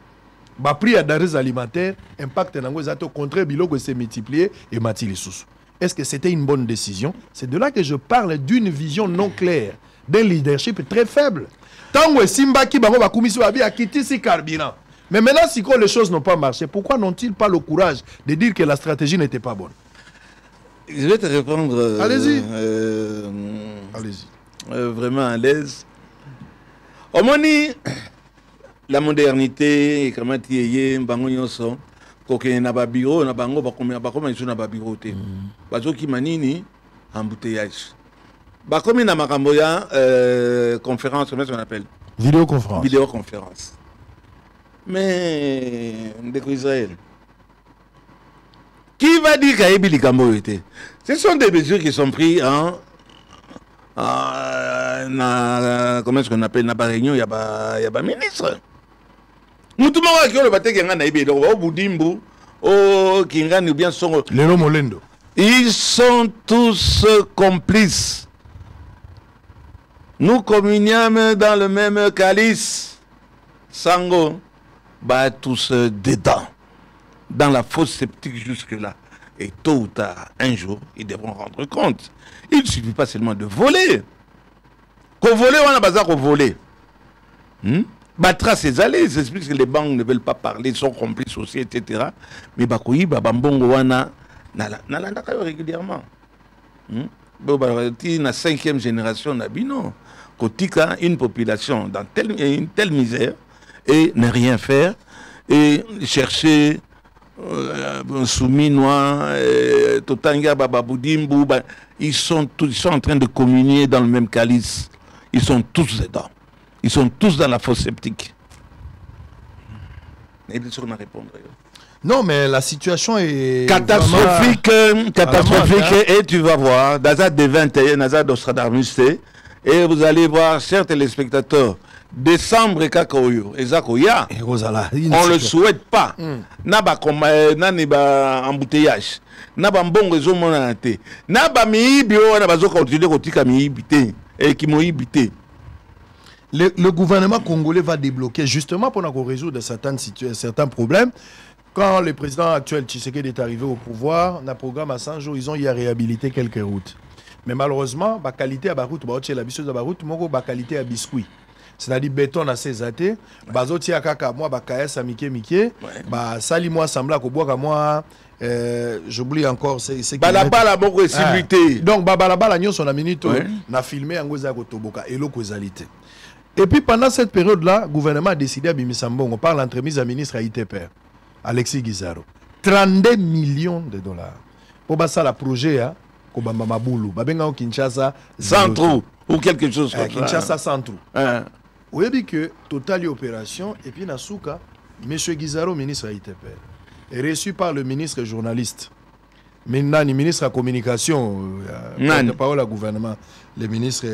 ba prix à denrées alimentaires, impact nango zato contre biloko s'est multiplié et mati les sous. Est-ce que c'était une bonne décision? C'est de là que je parle d'une vision non claire, d'un leadership très faible. Tant que Simba qui bango ba commission abi akiti si carburant. Mais maintenant si les choses n'ont pas marché, pourquoi n'ont-ils pas le courage de dire que la stratégie n'était pas bonne? Je vais te répondre. Allez-y. Allez-y. Vraiment à l'aise. Omoni la modernité, comment tu es, bango nyonso, koke na ba bureau na bango ba comme isu na ba bureau te. Bazo ki manini embouteillage. Ba comme na makambo ya conférence, comment on appelle? Vidéoconférence. Vidéoconférence. Mais ndeko Israël. Qui va dire qu'il y a des likambo été? Ce sont des mesures qui sont prises comment est-ce qu'on appelle na ba réunion ya ba ministre. Nous tout le monde qui a le bâti qui a naïbe donc au Boudimbu au Kingani ou bien son Lélo Molendo. Ils sont tous complices. Nous communions dans le même calice. Sango bat tous dedans dans la fosse sceptique jusque-là. Et tôt ou tard, un jour, ils devront rendre compte. Il ne suffit pas seulement de voler. Qu'on voler, on a besoin qu'on voler. Batra ses allées, ils expliquent que les banques ne veulent pas parler, ils sont complices aussi, etc. Mais Bakoui, Babambongo, wana, n'alanda régulièrement. Dans la 5e génération, Nabino, Kotika, une population dans une telle misère, et ne rien faire, et chercher un soumis noir, Totanga, Bababoudimbu, ils sont en train de communier dans le même calice. Ils sont tous dedans. Ils sont tous dans la fosse sceptique. Et ils sont à répondre. Non, mais la situation est catastrophique. Catastrophique. Et tu vas voir, Nazad de 21, Nazad d'Ostradamus, et vous allez voir, chers téléspectateurs, décembre et Kakaoyo, et Zakoya, on ne le souhaite pas. Naba embouteillage. Naba bon réseau monanate. Naba miibi, on a besoin de continuer à tika miibité, et qui m'ont ibité. Le gouvernement congolais va débloquer justement pour nous résoudre certains problèmes. Quand le président actuel Tshisekedi est arrivé au pouvoir, dans le programme à 100 jours, ils ont réhabilité quelques routes. Mais malheureusement, la qualité de la route, la route, la qualité de biscuit. C'est-à-dire béton à ses athées, bazoti à kaka moi bakaes à mike, sali moi sembla ko boka moi j'oublie encore c'est balabala beaucoup possibilité. Donc balabala nyo son minute na filmé en goza ko toboka elo causalité. Et puis pendant cette période-là, le gouvernement a décidé à Bimisambon, on parle d'entremise à ministre à ITPR, Alexis Guizaro. 32 millions de dollars. Pour ça, le projet, Kobamba Maboulou, Babenga Kinshasa, Centrou, ou quelque chose comme ça. Kinshasa Centrou. Vous avez dit que Total opération, et puis Nasuka, M. Guizaro, ministre à ITPR, est reçu par le ministre journaliste. Maintenant, le ministre de la communication, de parole au gouvernement, le ministre.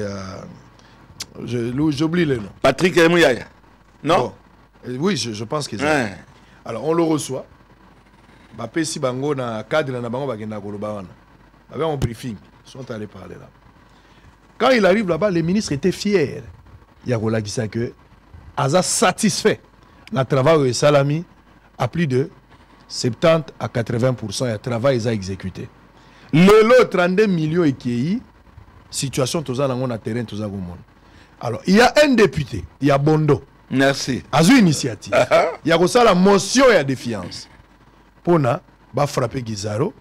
J'oublie le nom. Patrick Mouyaya. Non bon. Oui, je pense que c'est. Alors, on le reçoit. Si bango na cadre na bango bagenda koloba wana. Un briefing. Ils sont allés parler là. Quand il arrive là-bas, les ministres étaient fiers. Il y a Rolagisa que Aza satisfait. Le travail de Salami à plus de 70 à 80%. Le travail est exécuté. Le lot 32 millions et qui situation tous en terrain tous en monde. Alors, il y a un député, il y a Bondo. Merci. À une initiative. Il y a ça la motion et la défiance. Pour na, ba frapper Guizaro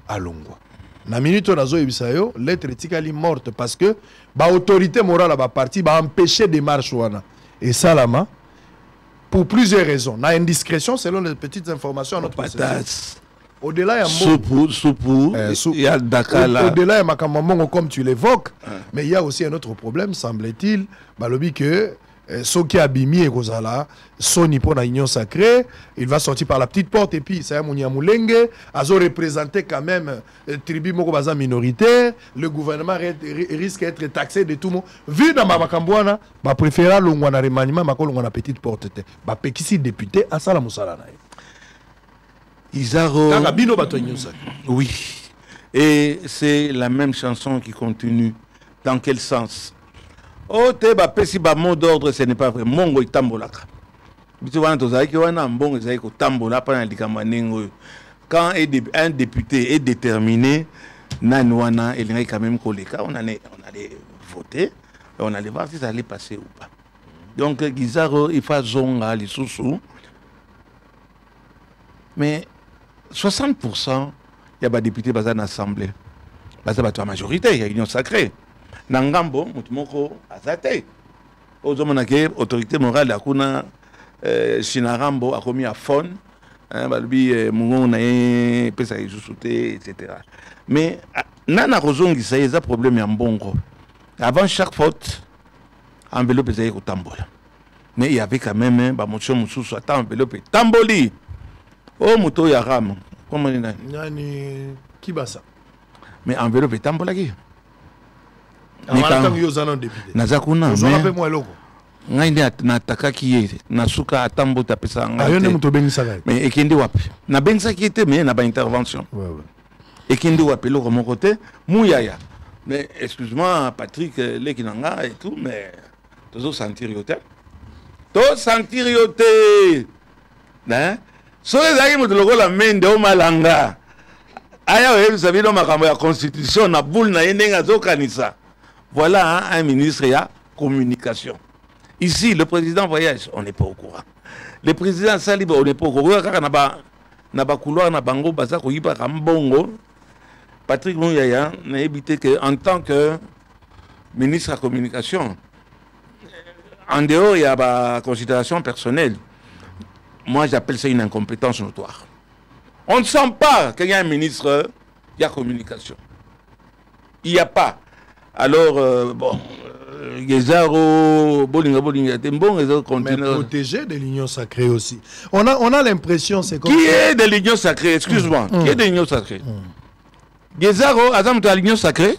à Longwa. Na minute on a zo ibisayo, l'être éthiquement morte parce que ba autorité morale ba parti ba empêcher des marches wana. Et ça là pour plusieurs raisons. Na indiscrétion selon les petites informations à notre possession. Au-delà, il y a au-delà, il y a comme tu l'évoques, mais il y a aussi un autre problème, semble-t-il, que ce qui a abîmé et Kozala, Sony pour la Union Sacrée, il va sortir par la petite porte et puis ça y est, Mounia Moulenge, Azo représenté quand même tribu Mokobaza minoritaire, le gouvernement risque d'être taxé de tout le monde. Vu dans ma Makambouana, ma préférée l'ongwana remaniement, ma l'ongwana petite porte, ma pékisi député, à Sala Moussala. Isaro. Karabino Bato Union Sacrée. Oui. Et c'est la même chanson qui continue. Dans quel sens? Oh, te ba pesi ba mot d'ordre, ce n'est pas vrai. Mongo itambolaka. Tu vois, quand un député est déterminé, nanouana, il y a quand même collègue. On allait voter, on allait voir si ça allait passer ou pas. Donc, Gizaro, il fait zonga, les sous-sous. Mais 60%, il y a des députés dans l'Assemblée. Il y a la majorité, il y a l'Union Sacrée. Nangambo, Moutimoko, Azate. Aux hommes, autorité morale, Akuna, Chinarambo, a commis à fond. Balbi, Mougon, Pesa, etc. Mais, Nana Rozong, ça y a un problème en bongo. Avant chaque faute, enveloppe est au tambola. Mais il y avait quand même, Bamocho Moussou, soit enveloppe tamboli. Oh, Mouto Yaram. Comment il est? Nani, qui bat ça? Mais enveloppe est tambola qui? Nazakuna, mais nataka qui est nasuka atambo tapesa mais ekende wapi na benza qui était mais na ba intervention ekende wapi lo mon côté mouyaya mais excuse-moi Patrick Lekinanga et tout mais toujours sentir yote hein so les amis mo logo la mende o malanga aya vous savez dans makambo ya constitution na boule na yenga zokanisa. Voilà un ministre et à communication. Ici, le président voyage, on n'est pas au courant. Le président Saliba, on n'est pas au courant. Naba couloir, nabango, basa, koyiba, kambongo. Patrick Mouyaya n'a évité qu'en tant que ministre de la communication, en dehors, il y a la considération personnelle. Moi, j'appelle ça une incompétence notoire. On ne sent pas qu'il y a un ministre de la communication. Il n'y a pas. Alors, bon, Gezaro, Bolinga, bon, ils ont continué. Mais protégé de l'Union Sacrée aussi. On a l'impression, c'est comme qui est de l'Union Sacrée, excuse-moi, qui est de l'Union Sacrée? Gezaro, Azam de l'Union Sacrée?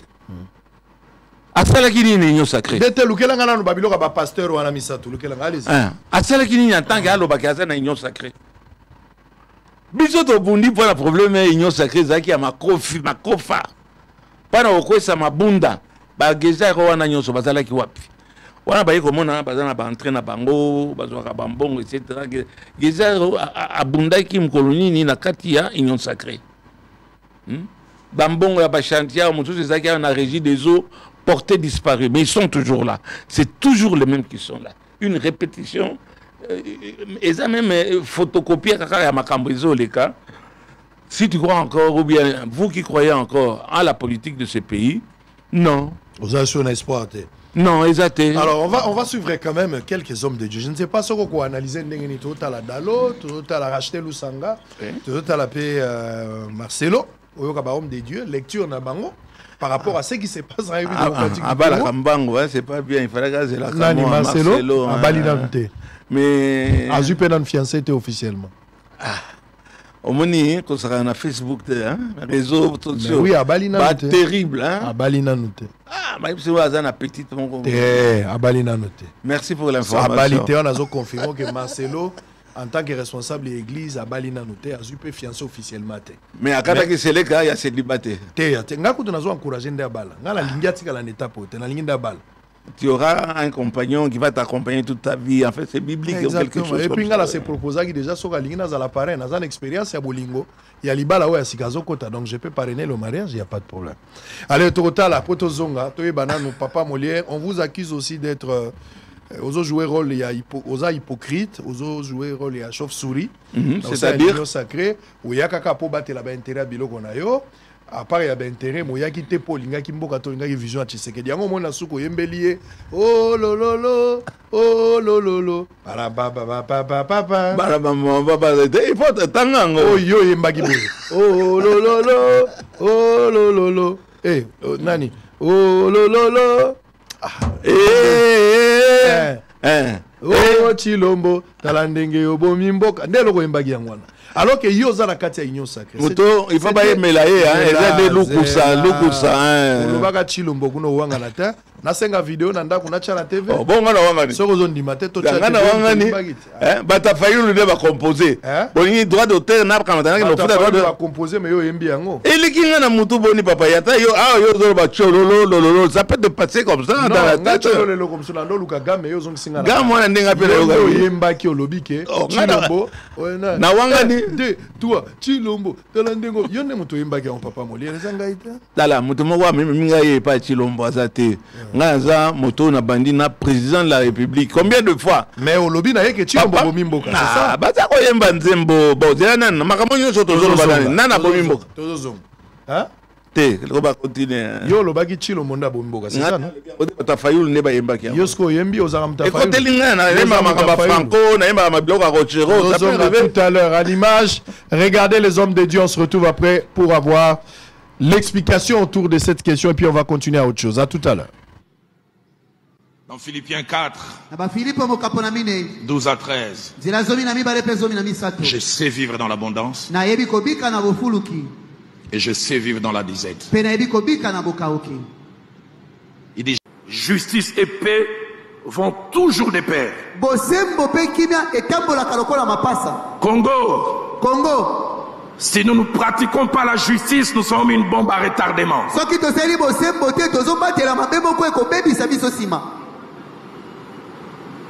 Asala qui est de l'Union Sacrée? Dès que l'Ukelanga, nous babilo ba pasteur ou anamisatou, l'Ukelanga, allez-y. Asala qui est en tant qu'allo bakazana l'Union Sacrée. Bisoto bundi pour le problème est l'Union Sacrée, Zaki a ma kofa. Pas na okwesa mabunda. Ba Gezaro wana nyonso bazala ki wapi wana baye komona bazana ba entraîner bango bazwaka bambongo etc. Gezaro abunda ki mkoloni ni na kati ya Union Sacrée bambongo ya ba chantier mutusu ezaki na régie des eaux portés disparus mais ils sont toujours là, c'est toujours les mêmes qui sont là, une répétition et ça même photocopier kaka ya makambo ezoleka. Si tu crois encore ou bien vous qui croyez encore à la politique de ce pays, non. Vous avez sur un espoir. Non, exact. Alors, on va suivre quand même quelques hommes de Dieu. Je ne sais pas ce qu'on va analyser. Tout à la Dalo, tout à la Racheté Lusanga, tout à la paix Marcelo, homme de Dieu, lecture Nabango, par rapport à ce qui se passe dans la République démocratique. C'est pas bien, il fallait gazer la caméra. Marcelo, à Balinante. Mais. Azupenan fiancé officiellement. Au moni, quand ça a Facebook, réseau social. Oui, à Balinanoute. Pas terrible, hein. À Balinanoute. Ah, mais c'est un petit mon. À Balinanoute. Merci pour l'information. À Balité, on a confirmé que Marcelo, en tant que responsable de l'église, à Balinanoute, a super fiancé officiellement. Mais à Kataki, c'est le cas, il y a célibataire. Nga kutu nazo encourager ndabala. Nga la lingia tika la neta pote, na lingia ndabala. Tu auras un compagnon qui va t'accompagner toute ta vie. En fait, c'est biblique. Quelque chose. Et puis, là, c'est proposé que déjà, sur la ligne, dans la parrain, dans une expérience, il y a Bolingo, il y a Libala, il y a Sikazo Kota. Donc, je peux parrainer le mariage, il n'y a pas de problème. Allez, total, la Poto Zonga, Toye Banane, Papa Molière, on vous accuse aussi d'être. Aux jouer rôle, il y a hypocrite, aux jouer rôle, il y a chauve-souris. C'est-à-dire. Sacré, où il y a Kaka pour battre la intérêt à Bilo Konayo. À part il y a intérêt moi ya kité polinga kimboka tolinga ki vision Tshisekedi yango mona suko yembelié oh lololo oh lololo para baba papa papa bara maman papa il faut tangango oh yo yembaki boy oh lololo oh lololo nani oh lololo Oh Chilombo talandenge yobo mimboka ndelo ko yembaki yangwana. Alors que yoza na kati ya union sacrée. Moto il faut pas melaye hein, des lukusa. Olobaka Chilombo kuno wanga na ta. Na senga video na ndako na cha na TV. Oh bon ngana wanga ni. Soko zo ndima te to cha. Ngana wanga ni. Bata Fayulu ne ba composer. Boni droit d'auteur na kamata na futa droit de composer mais yo yembi yango. Et qui ngana mutu boni papa yata yo yo zo ba cholo ça peut te passer comme ça dans la tête. Non, comme ça ndo luka game yo zo nsinga. Game wana ndenga pele yo yembaki olobike. Chilombo. Na wanga ni de toi Chilombo talandengo yone mutu yembaki on papa moli ezanga ita. Dala mutu mwa mimi ngaye pa Chilombo azate. Ngaza moto na bandi na président de la République combien de fois mais au lobby na yeke Chilombo bomimboka c'est ça baza ko yemba nzembo bo zela nana makamoni so tozolo badani nana bomimboka tozozonga hein te ko ba continuer yo lobaki Chilombo nda bomimboka c'est ça non ta Fayulu ne ba yemba ki yo sko yembi ozaka mta Fayulu ko telinga na yemba makamba franco na yemba mabiloka rochero ça peut arriver tout à l'heure à l'image. Regardez les hommes de Dieu, on se retrouve après pour avoir l'explication autour de cette question et puis on va continuer à autre chose. À tout à l'heure. Dans Philippiens 4, 12 à 13, je sais vivre dans l'abondance et je sais vivre dans la disette. Il dit, justice et paix vont toujours de pair. Congo, si nous ne pratiquons pas la justice, nous sommes une bombe à retardement.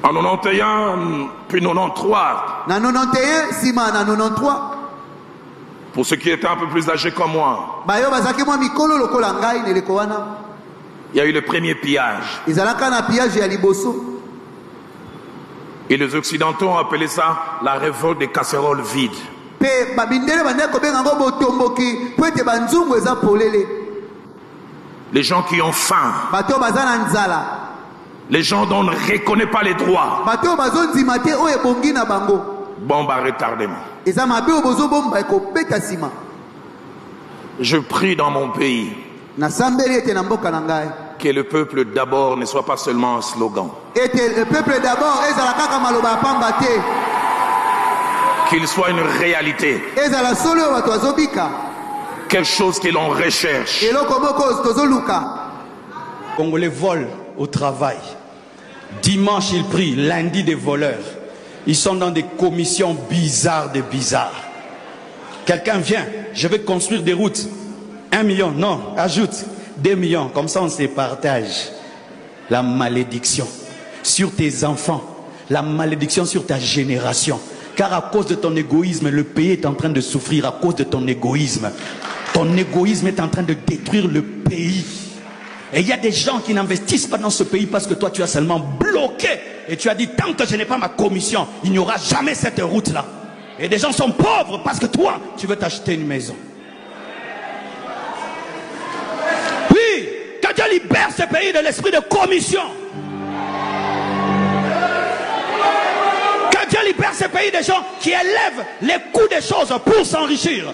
En 91, puis 93. Pour ceux qui étaient un peu plus âgés comme moi, il y a eu le premier pillage. Et les Occidentaux ont appelé ça la révolte des casseroles vides. Les gens qui ont faim. Les gens dont on ne reconnaît pas les droits. Bombe à retardement. Je prie dans mon pays que le peuple d'abord ne soit pas seulement un slogan. Qu'il soit une réalité. Quelque chose que l'on recherche. Congolais volent au travail. Dimanche, ils prient. Lundi, des voleurs. Ils sont dans des commissions bizarres de bizarres. Quelqu'un vient, je vais construire des routes. 1 million, non, ajoute 2 millions. Comme ça, on se partage. La malédiction sur tes enfants. La malédiction sur ta génération. Car à cause de ton égoïsme, le pays est en train de souffrir à cause de ton égoïsme. Ton égoïsme est en train de détruire le pays. Et il y a des gens qui n'investissent pas dans ce pays parce que toi tu as seulement bloqué. Et tu as dit, tant que je n'ai pas ma commission, il n'y aura jamais cette route-là. Et des gens sont pauvres parce que toi, tu veux t'acheter une maison. Oui, que Dieu libère ce pays de l'esprit de commission. Que Dieu libère ce pays des gens qui élèvent les coûts des choses pour s'enrichir.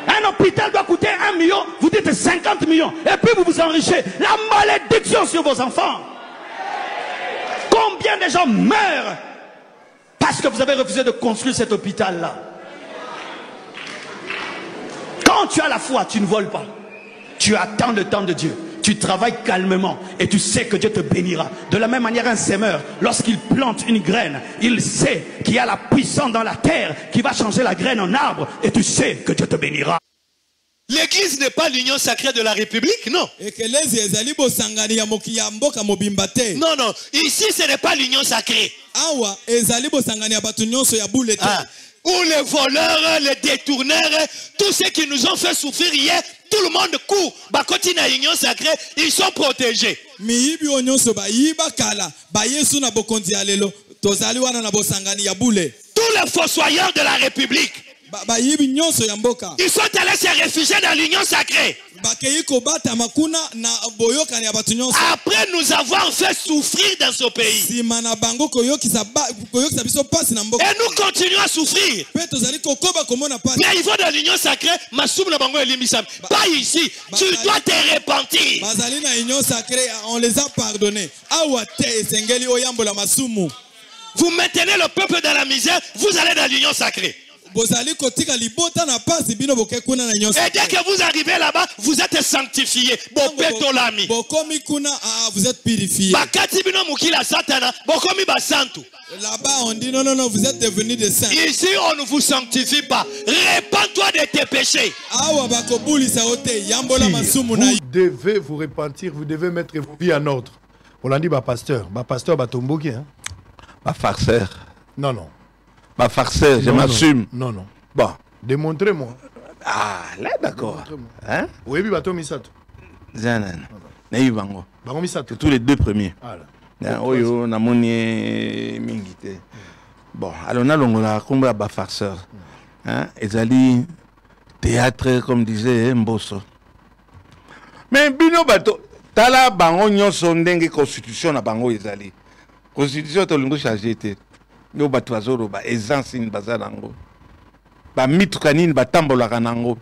Un hôpital doit coûter 1 million, vous dites 50 millions, et puis vous vous enrichissez. La malédiction sur vos enfants. Combien de gens meurent parce que vous avez refusé de construire cet hôpital-là? Quand tu as la foi, tu ne voles pas. Tu attends le temps de Dieu. Tu travailles calmement et tu sais que Dieu te bénira. De la même manière, un semeur, lorsqu'il plante une graine, il sait qu'il y a la puissance dans la terre qui va changer la graine en arbre et tu sais que Dieu te bénira. L'église n'est pas l'union sacrée de la République, non. Non, non. Ici, ce n'est pas l'union sacrée. Où les voleurs, les détourneurs, tous ceux qui nous ont fait souffrir hier, tout le monde court. Bakoti na union sacrée, ils sont protégés. Tous les fossoyeurs de la République, Ils sont allés se réfugier dans l'union sacrée. Après nous avoir fait souffrir dans ce pays. Et nous continuons à souffrir. Mais il va dans l'union sacrée, pas ici. Tu dois te repentir. On les a pardonnés. Vous maintenez le peuple dans la misère, vous allez dans l'union sacrée. Et dès que vous arrivez là-bas, vous êtes sanctifié. Vous êtes purifié. Là-bas, on dit non, vous êtes devenus des saints. Ici, on ne vous sanctifie pas. Répands-toi de tes péchés. Vous devez vous repentir, vous devez mettre vos vies en ordre. On l'a dit, pasteur, Batomboki. Ma farceur. Non. Ma farceur, je m'assume. Non. Bon. Démontrez-moi. Ah, là, d'accord. Hein? Oui, Bato Misato. Zanan. Naï Bango. Bango Misato. Tous les deux premiers. Voilà. Oyo, Namoni Mingite. Bon, alors on a l'ongola, combat à farceur. Ezali, théâtre, comme disait Mbosso. Mais Bino Bato, Tala Bango Nyon Sondenge Constitution à Bango Ezali. Constitution, tu l'as changé. Yo batwazoro ba ezansin bazalango ba mitkanine ba tambola kanango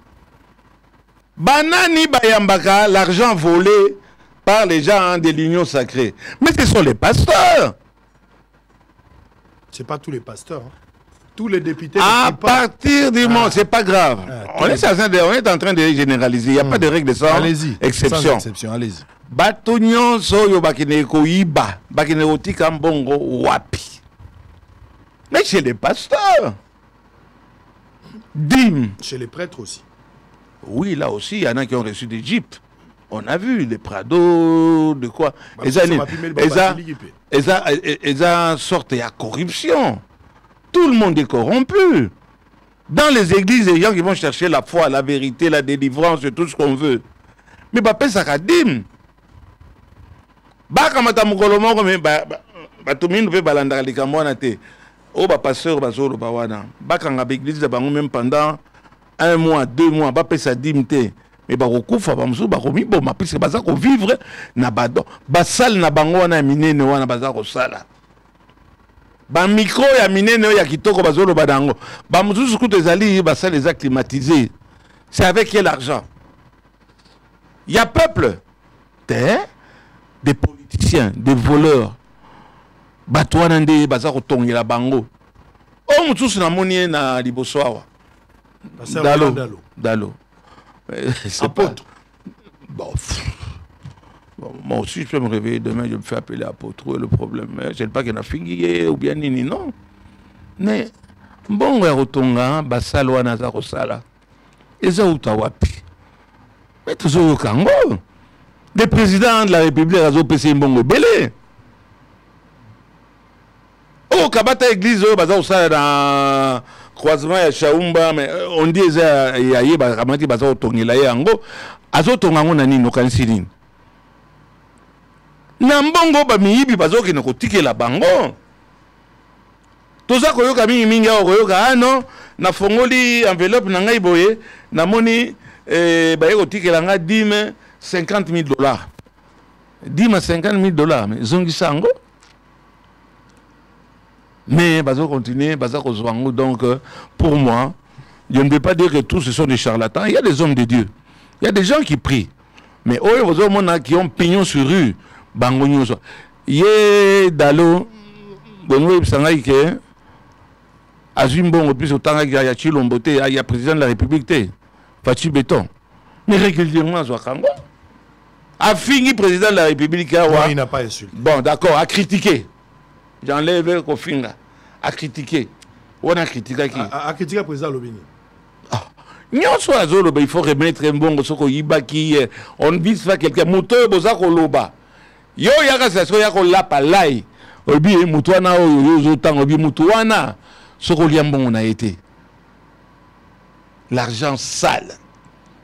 banani bayambaka l'argent volé par les gens de l'union sacrée. Mais ce sont les pasteurs. C'est pas tous les pasteurs. Tous les députés. À partir du moment, c'est pas grave. On est en train de généraliser. Il n'y a pas de règle de ça. Allez-y. Exception. Sans exception, allez-y. Batonyon soyo bakine koiba, bakine otika mbongo wapi. Mais chez les pasteurs. Dîmes. Chez les prêtres aussi. Oui, là aussi, il y en a qui ont reçu des jeeps. On a vu les Prado, de quoi. Ils ont sorti à corruption. Tout le monde est corrompu. Dans les églises, les gens qui vont chercher la foi, la vérité, la délivrance, tout ce qu'on veut. Mais bah, ça a dîme. Bah, comme tu as dit, oh, bah, pasteur, bah, zolo, bah, wana. Bah, quand l'église, bah, même pendant 1 mois, 2 mois, bah, ça dimte. Mais bah, recouvre, bah, m'sou, bah, romi, bon, parce que bah, ça, vivre, na, bah, bah, sal, na, bango, wana, mine, ne, wana, bah, ça, sala. Bah, micro, ya, mine, ne, ya, kitoko, bah, zolo, bah, dango. Bah, m'sou, ce que tu as bah, ça, les a climatisés. C'est avec quel argent? Il y a peuple. Des politiciens, des voleurs. Batouanande bazako tongi la bango. Oh mutusu na moni na liboso awa. Dalo. Apôtre. Bon, moi aussi je peux me réveiller demain, je me fais appeler apôtre. Où est le problème? Je ne sais pas qu'il y a figuier ou bien nini, non. Mais bon rotonga basalo wana za kosala. Eza utawapi. Mais toujours au Congo. Des présidents de la République azo pesi mbongo belé. Oh, Kabata église, baza osala na croisement ya Chaumba, mais on dit ça ya yeba kamati baza otongela yango, azo tongango na nini okanisi nini. Na mbongo ba miyibi baza okina kotikela bango. Toza koyoka mingi koyoka non, na fongoli enveloppe na ngai boye, na moni ba yeko tikela nga dime $50,000. Dime $50,000, mais zongi sango. Mais bazo continuer, bazo kozwango. Donc pour moi, je ne veux pas dire que tous ce sont des charlatans. Il y a des hommes de Dieu. Il y a des gens qui prient. Mais oh, les hommes qui ont pignon sur rue, bango nyoso. Yé dalo, bongo sangai ke azumbongo plus autant que ya Chilombote, il y a président de la République té. Fachi béton. Mais régulièrement zo kango. A fini président de la République il n'a pas insulté. Bon, d'accord, à critiquer. J'enlève Kofinga. À critiquer. On a critiqué qui? À critiquer le président Lobini. Il faut remettre un bon soko yibaki. On vise pas quelqu'un. Moteur bozako loba. Yo yaka saso yako lapa lai. Obi mutuana o yo tang obi mutuana. Soko liambon on a été. L'argent sale.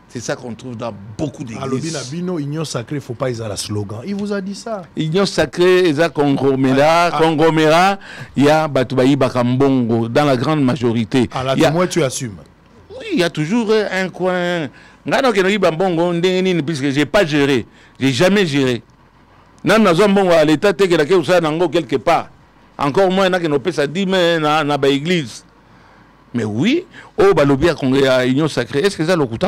C'est ça qu'on trouve dans beaucoup d'églises. Alors, Bino, Union sacrée, il ne faut pas y avoir slogan. Il vous a dit ça. Union sacrée, il y a conglomérat, il y a Batoubaï Bakambongo, dans la grande majorité. Alors, moi, tu assumes. il y a toujours un coin. Puisque je n'ai pas géré. Je n'ai jamais géré. Non, à l'État, quelque part. Encore moins, il y a 10 000 dans l'église. Mais oui, au Balobia, qu'on a union sacrée, est-ce que ça le coûte?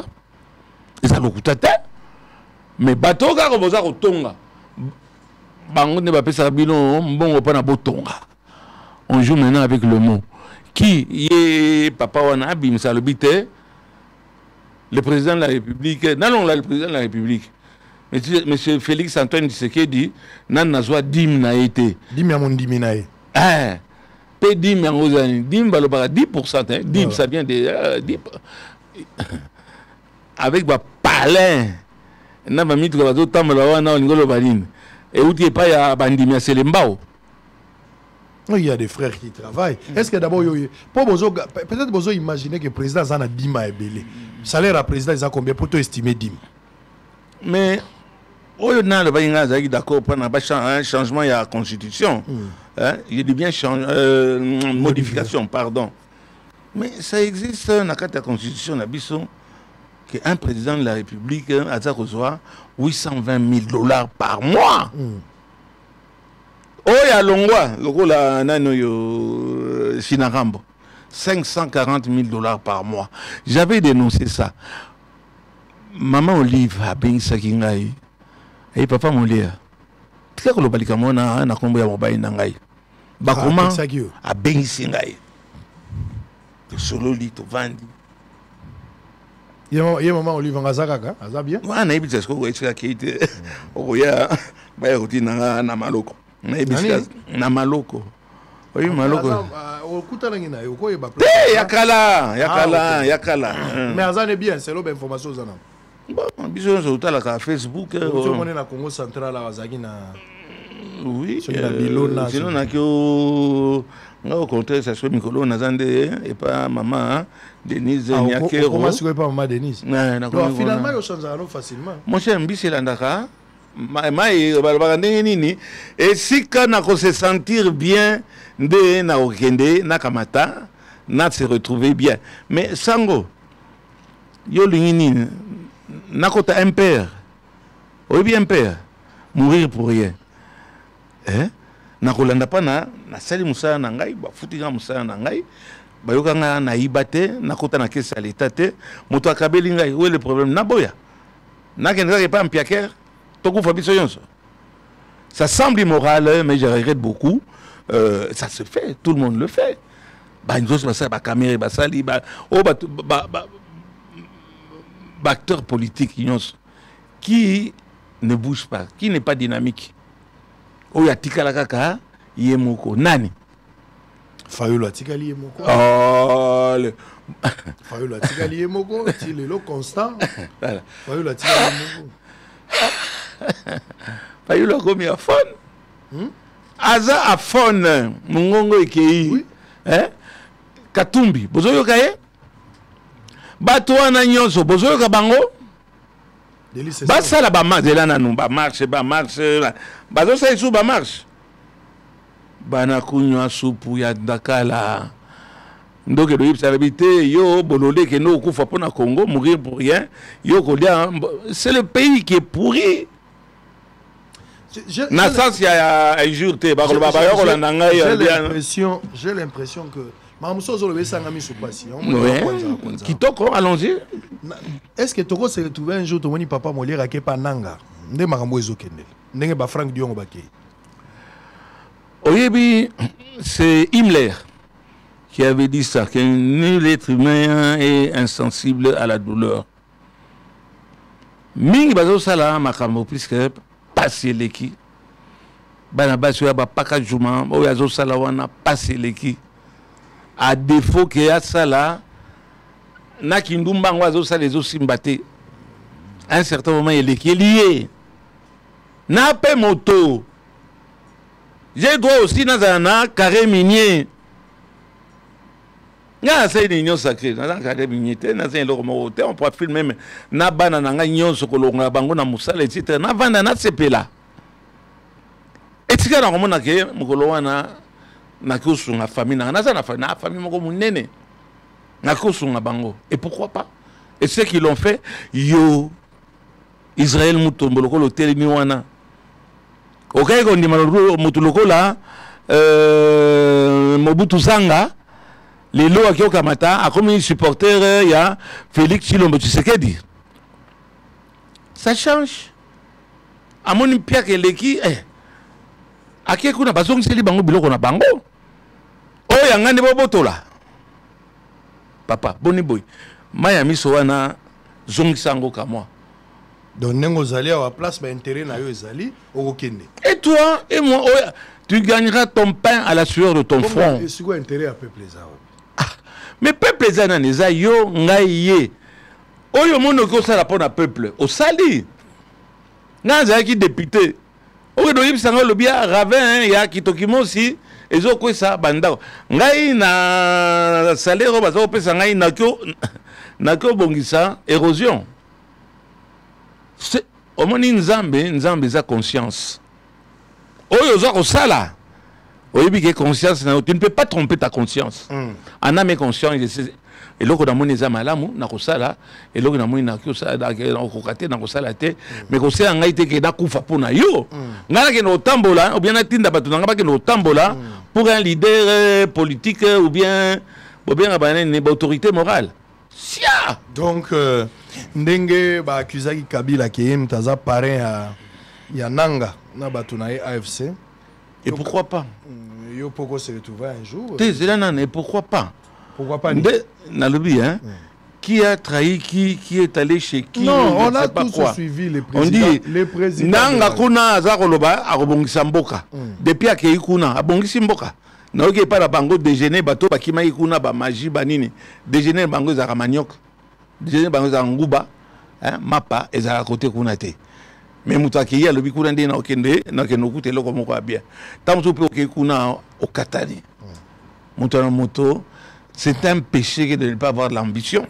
Ça le coûte? Mais bateau, quand vous avez tonga, bango ne va pas faire bilan, bon, pas na botonga. On joue maintenant avec le mot. Qui est papa wana bim ça le bité? Le président de la République, non, le président de la République. Monsieur Félix Antoine Tshisekedi, nan nazwa dim na été. Dim ya mon diminae. Ah, pe dim ya ngozani, dim balobara 10%, hein. Dim ça vient de 10. Avec ba palin. Na ba mitu ba zo tamala wana ngolo badine. Et où tu es pas ya bandimia selembao. Il y a des frères qui travaillent. Est-ce que d'abord, peut-être que vous imaginez que le président a 10 000 belé. Le salaire à président, il a combien pour estimer 10 000? Mais, on a d'accord pour un changement de la constitution. Il y a bien modification, pardon. Mais ça existe dans la constitution, qu'un président de la République a reçu 820 000 $ par mois. Oh, il y a Longwa, le Sinarambo, 540 000 $ par mois. J'avais dénoncé ça. Maman Olive a bien ça qui ngaï. Et papa Molia. Tu sais que le balikamona a combo ya mobile nangai. Bakoma a bien ça ngaï. Tu solo lit to vandi. Il y a maman Olive en Azakaka, Azabien. Ouais, na ibitse ko ko etsa kite. Oya ba ya rutina na maloko. Na maloko. Oui, maloko. Yakala. Mais Azan est bien, c'est l'information. Bon, bisous sur Facebook. On est na Congo central à Azagina. Oui. Sinon na kyo au contraire ça soit Mikolo Nazande et pas maman Denise Nyakero. Comment est-ce que pas maman Denise? Non, finalement il change facilement. Mon cher Mbisi Landaka. Et si quand on se sentir bien de na okende na kamata na se retrouver bien mais sango yo lingini na kota un père ou bien père mourir pour rien na kolanda pa na sali musala na ngai ba futika musala na ngai ba yokanga na ibate na kota na kesa l'état te moto akabeli ngai où est le problème na boya na kenza pas en piaker. Ça semble immoral, mais je regrette beaucoup. Ça se fait, tout le monde le fait. Acteur politique qui ne bouge pas, qui n'est pas dynamique. Oya tikalaka yemoko nani. Fayolo tikali yemoko. Oh. Fayolo tikali yemoko, il est là constant. Fayolo tikali yemoko. Fayulu komi a phone. Aza a phone mungongo ikei. Katumbi bozoyo kaye. Bato wana nyonso bozoyo ka bango. Basala ba mazela nanu ba marche. Bazo sa isu ba marche. Bana kunywa supu ya dakala. Ndoke do yipsa habité yo bololé que no kufa pona Congo mourir pour rien. Yo kolia c'est le pays qui est pourri. J'ai l'impression que allons-y. Est-ce que Togo s'est retrouvé un jour Tomoni papa Molière qui pas nanga ndé makambo ezokende ndenge ba Frank Diongo bakei oyebi c'est Himmler qui avait dit ça que nul être humain est insensible à la douleur mingi bazo sala makambo puisque passer l'équipe. Bana baso ya ba paka juma o ya zo sala wana passer l'équipe. À défaut que ya sala na kindumba ngwa zo sala zo simbate. À un certain moment il est lié. Na pe moto. J'ai droit aussi dans un carré minier. Nga c'est une union sacrée, na carré minier, na c'est le moto, on peut filmer na bana na nga nyonso kolonga bango na musala etc. Na vanda na sepela. Etika na komona ke mukolo wana na kusunga famille na za na famille moko munene. Et pourquoi pas? Et ceux qui l'ont fait, yo, Israël Moutomboloko, le Télémiwana. Ok, on dit Moutoloko là, Mobutu Sanga, les lois qui ont Kamata, a comme supporter, il y a Félix Chilombo Tshisekedi. Ça change. À mon pire que l'équipe, à qui qu'on a besoin de se libango biloko na bango. Oh, il y a un boboto là. Papa, boni boy. Miami soana zongi sango ka moi. Donc nengo zali à la place ba intérêt na yo ezali okokende. Et toi et moi, oh, tu gagneras ton pain à la sueur de ton front. Et c'est quoi intérêt à peuple ça? Mais peuple ça na neza yo ngai ye. Oyo mono ko sala pona peuple. O sali. Naza ki député. Oyo do yibsanga lobia ravin ya kitokimo aussi. Ezo ko sa banda. Ngai na salaire bazo pesa ngai nakyo bongisa érosion. C'est omoni nzambe za conscience. Oyo zo ko sala. Oyebi ke conscience na tu ne peux pas tromper ta conscience. En âme et conscience et loko na moni za malamu na ko sala et loko na moni na ko sala ko kate na ko sala te mais ko sala ngai te ke da kufa pona yo. Ngala ke no tambola ou bien atinda batu nga ba ke no tambola pour un leader politique ou bien une autorité morale. Sia. Donc ndenge ba accusaki Kabila ke mtaza parrain ya Nanga na batu na AFC. Et pourquoi pas? Yo poko se retrouver un jour. Et pourquoi pas? Pourquoi pas? Nalobi, hein? Qui a trahi qui est allé chez qui? Non, on a tous suivi les présidents. On dit, les présidents. Nanga kuna azakoloba akobongisa mboka. Depuis akei kuna abongisi mboka. Na oke pa la bango déjeuner bato bakima kuna ba magie banini. Déjeuner bango za manioc. Déjeuner bango za nguba, hein, mapa ezaka côté kuna te. Mais mutaki ya lobi kuna ndena okende na kenokute loko moko bien. Tamso pe okei kuna au Katani. Moutana moto, c'est un péché de ne pas avoir l'ambition.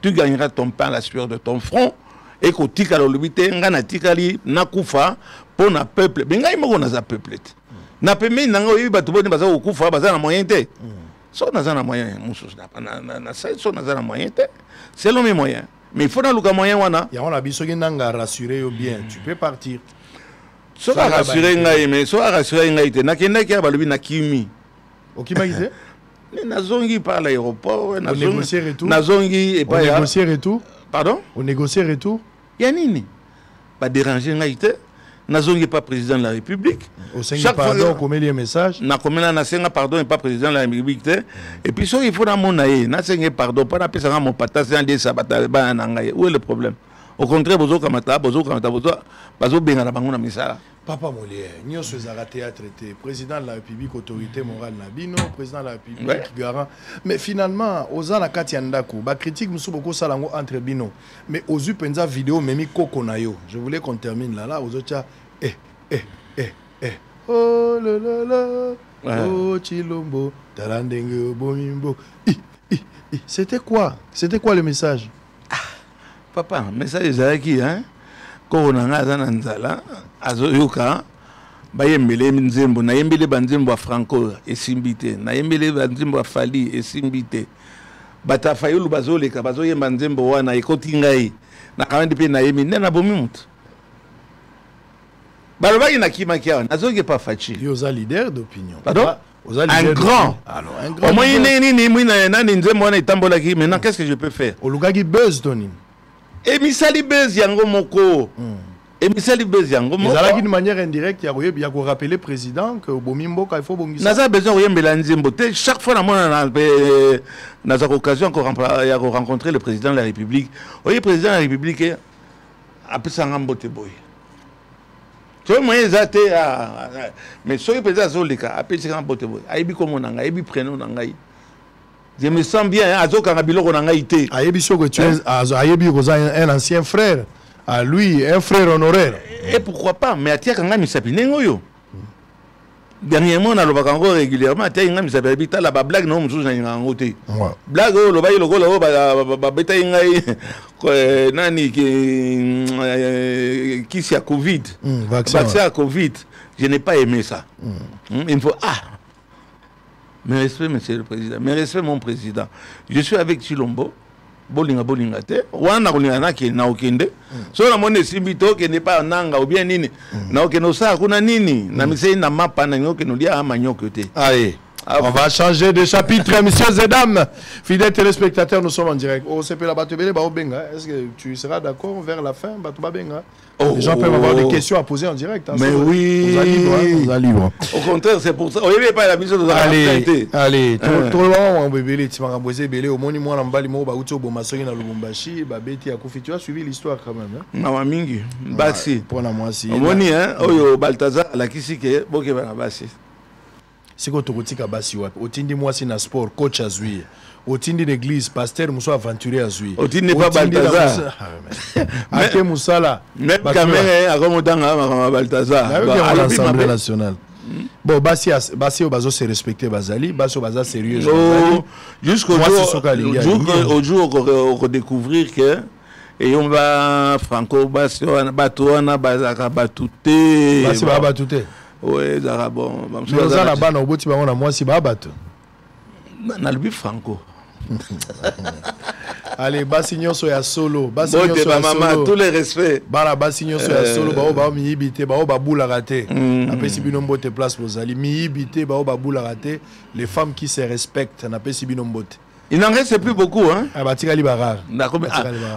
Tu gagneras ton pain à la sueur de ton front et que tu as l'obité, ngana tikali nakufa pour na peuple. Mais ngai moko na za peuple. Na peme nanga oyi batu boni baza okufa baza na moyen te. So na za na moyen musu na so na za na moyen te. Selon mes moyens. Mais il faut dans le moyen wana. Ya on a biso nanga rassurer bien, tu peux partir. So rassurer ngai mais so rassurer ngai te na kenda ki balobi na kimi. Okimagite? Nazongi par l'aéroport, négocier retour. Nazongi et pas négocier retour. Pardon? On négocier retour. Yanini. Pas déranger ngaïté. Nazongi pas président de la République. Chaque pardon, comme les messages. Na comme na senga pardon et pas président de la République. Et puis il faut dans mon aïe, na senga pardon, pas na pesa mon patas en des sabata ba nangaye. Où est le problème? Au contraire, bozo kamata, bozo bazo benga na bango na misala. Papa Molière, nous sommes à théâtre, président de la République, autorité morale Nabino, président de la République, ouais. Garant. Mais finalement, aux ans à Katiandaku, la critique nous sommes beaucoup salango entre Bino. Mais aux yeux penza vidéo memi kokonayo. Je voulais qu'on termine là aux autres oh là là là, oh Chilombo, talandenge bomimbo. C'était quoi le message? Papa, message est qui hein? Korona za nzala azoyoka bayembele nzembo na yembele banzembo wa Franco esimbite na yembele banzembo wa Fali esimbite bata fayulu bazoleka bazoyemba nzembo wana ekoti ngai na kamandi pe na yemi na bomi mutu balobaki na kimakia nazoke pa fachi yo za leader d'opinion. Pardon? Un grand. Alors un grand. Au moins ni mwina na nzembo wana itambola ki maintenant qu'est-ce que je peux faire? Olugaki buzz Tony. Et misali bezi yango moko. Et misali bezi yango moko. Ezalaki d'une manière indirecte ya ko rappeler président que bomimbo ka il faut bongisa. Naza besoin yembela nzembo te chaque fois na mona na za occasion ko rencontrer le président de la République. Oye président de la République apesa ngambote boy. Tu vois ezate mais soki président zolika apesa ngambote boy. Aibi komo nanga, aibi prénom nanga. Je me sens bien, Azoka Biloko Nangaïté. Ayebi Soko, tu es Ayebi Rosa, un ancien frère. À lui, un frère honoraire. Et pourquoi pas? Mais Atia Kanga Misapinengoyo. Dernièrement, on a le bacango régulièrement. Atia Kanga Misapinengoyo. La blague, non, je suis en côté. Blague, le bail, le golo, bata Ingaï, Nani, qui s'y a Covid. Vaccin à Covid. Je n'ai pas aimé ça. Il faut. Mes respects, monsieur le président. Mes respects, mon président. Je suis avec Chilombo. Bolinga te. Wana kolinga ki na okende. So na mone simbito ke ne pas nanga ou bien nini. Na okeno sa kuna nini. Na misei na mapa na ngoke no dia amanyoko te. Allez. On va changer de chapitre, messieurs et dames. Fidèles téléspectateurs, nous sommes en direct. Oh, c'est la Batobele, Baobenga. Est-ce que tu seras d'accord vers la fin, Batobabenga? Les gens peuvent avoir des questions à poser en direct. Hein, mais oui, on a libre. Au contraire, c'est pour ça. On n'y pas la mission de la allez, allez. Tout le monde, on bébé, tu m'as embrassé, bébé. Au moins, moi, l'emballé, moi, Baouto, Bomassogi, dans le Lubumbashi, Babeti, à Koufi. Tu as suivi l'histoire quand même. Maman Mingi, Bassi. Pour la moi, si. Au moins, hein, Oyo, Balthazar, la Kisike, Bokeba, Bassi. C'est quoi ton petit kabasi wap? Otindi moi c'est na sport, coach à Zouy. Otindi l'église, pasteur Moussa aventurier à Zouy. Otindi n'est pas Balthazar. Ake Moussa là. Même caméra à Romodanga, Balthazar. À l'Assemblée nationale. Bon, Bassi au bazo se respecter Bazali, Bassi au bazo sérieux. Jusqu'au jour où on découvrir que et on va Franco Bassi on a Batouana Bazaka Batouté. Bassi va Batouté. Oui, ça bon. Mais on a la banne au bout de moi si Babato. On a le but Franco. Allez, Bassignon soit solo. Bassignon soit solo. Tous les respects. Bala Bassignon soit solo. Bao mi ibité, bao babou la raté. Après si binombote place pour Zali. Mi ibité, bao babou la raté. Les femmes qui se respectent, on appelle si binombote. Il n'en reste plus beaucoup, hein? Ah, bah, tika libarar. D'accord,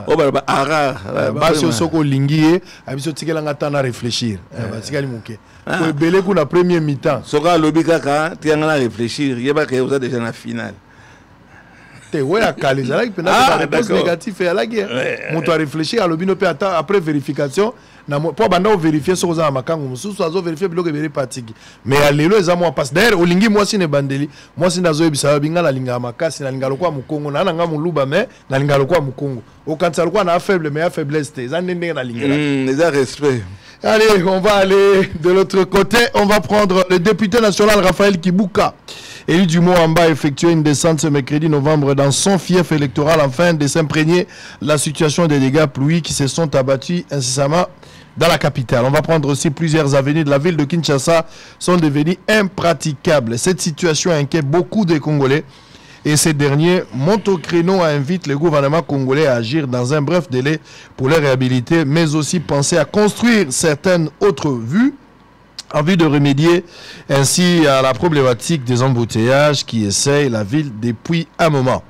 oh, bah, rare. Bah, si on soko lingié, abiso tika l'angata na réfléchir. Bah, tika limuke. Pour belé qu'on a premier mi-temps. Soka lobika ka, tika na réfléchir. Yeba que vous êtes déjà en finale. T'es ouais à caler. Ça là, il peut avoir des réponses négatives et à la guerre. On doit réfléchir à l'obino peut attendre après vérification. Pour banda vérifier ce que ça makangu mususu azo vérifier biloko bele patiki mais alelo eza moi passe d'ailleurs olingi moi si ne bandeli moi si nazo ebisa binga la linga makasi na linga lokwa mukongo na nga muluba mais na linga lokwa mukongo okantsa lokwa na faible mais faiblesse te za ndenge na linga les respect. Allez, on va aller de l'autre côté. On va prendre le député national Raphaël Kibuka. Élu du Mot-en-Bas a effectué une descente ce mercredi novembre dans son fief électoral afin de s'imprégner la situation des dégâts pluies qui se sont abattus incessamment dans la capitale. On va prendre aussi plusieurs avenues de la ville de Kinshasa sont devenues impraticables. Cette situation inquiète beaucoup de Congolais. Et ces derniers montent au créneau et invitent le gouvernement congolais à agir dans un bref délai pour les réhabiliter, mais aussi penser à construire certaines autres vues en vue de remédier ainsi à la problématique des embouteillages qui essayent la ville depuis un moment.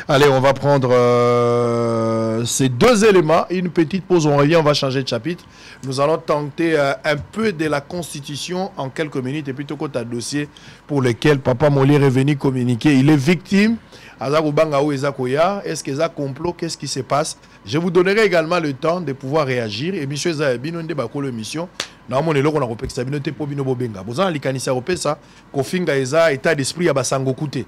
Allez, on va prendre ces deux éléments. Une petite pause, on revient, on va changer de chapitre. Nous allons tenter un peu de la Constitution en quelques minutes et plutôt qu'un dossier pour lequel Papa Molière est venu communiquer. Il est victime. Est-ce qu'ils ont complot? Qu'est-ce qui se passe? Je vous donnerai également le temps de pouvoir réagir. Et monsieur Zahebino, on débat l'émission. Normalement, on a repris ça. Bino te po bino bobenga. Vous avez likanisa repé ça. Kofinga eza état d'esprit à basango koute.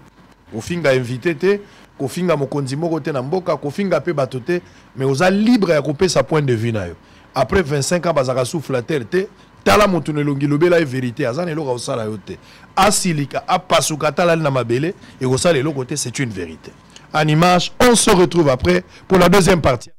Kofinga invité te. Kofinga mokonzi moko te na mboka. Kofinga pe batote. Mais vous êtes libre à repé sa point de vue na yo. Après 25 ans, bazaka souffle la terre te. Tala montune longi lobela e vérité. Azan elo ka osala yo te. Asilika apasuka tala na mabele et osala elo côté c'est une vérité. En image, on se retrouve après pour la deuxième partie.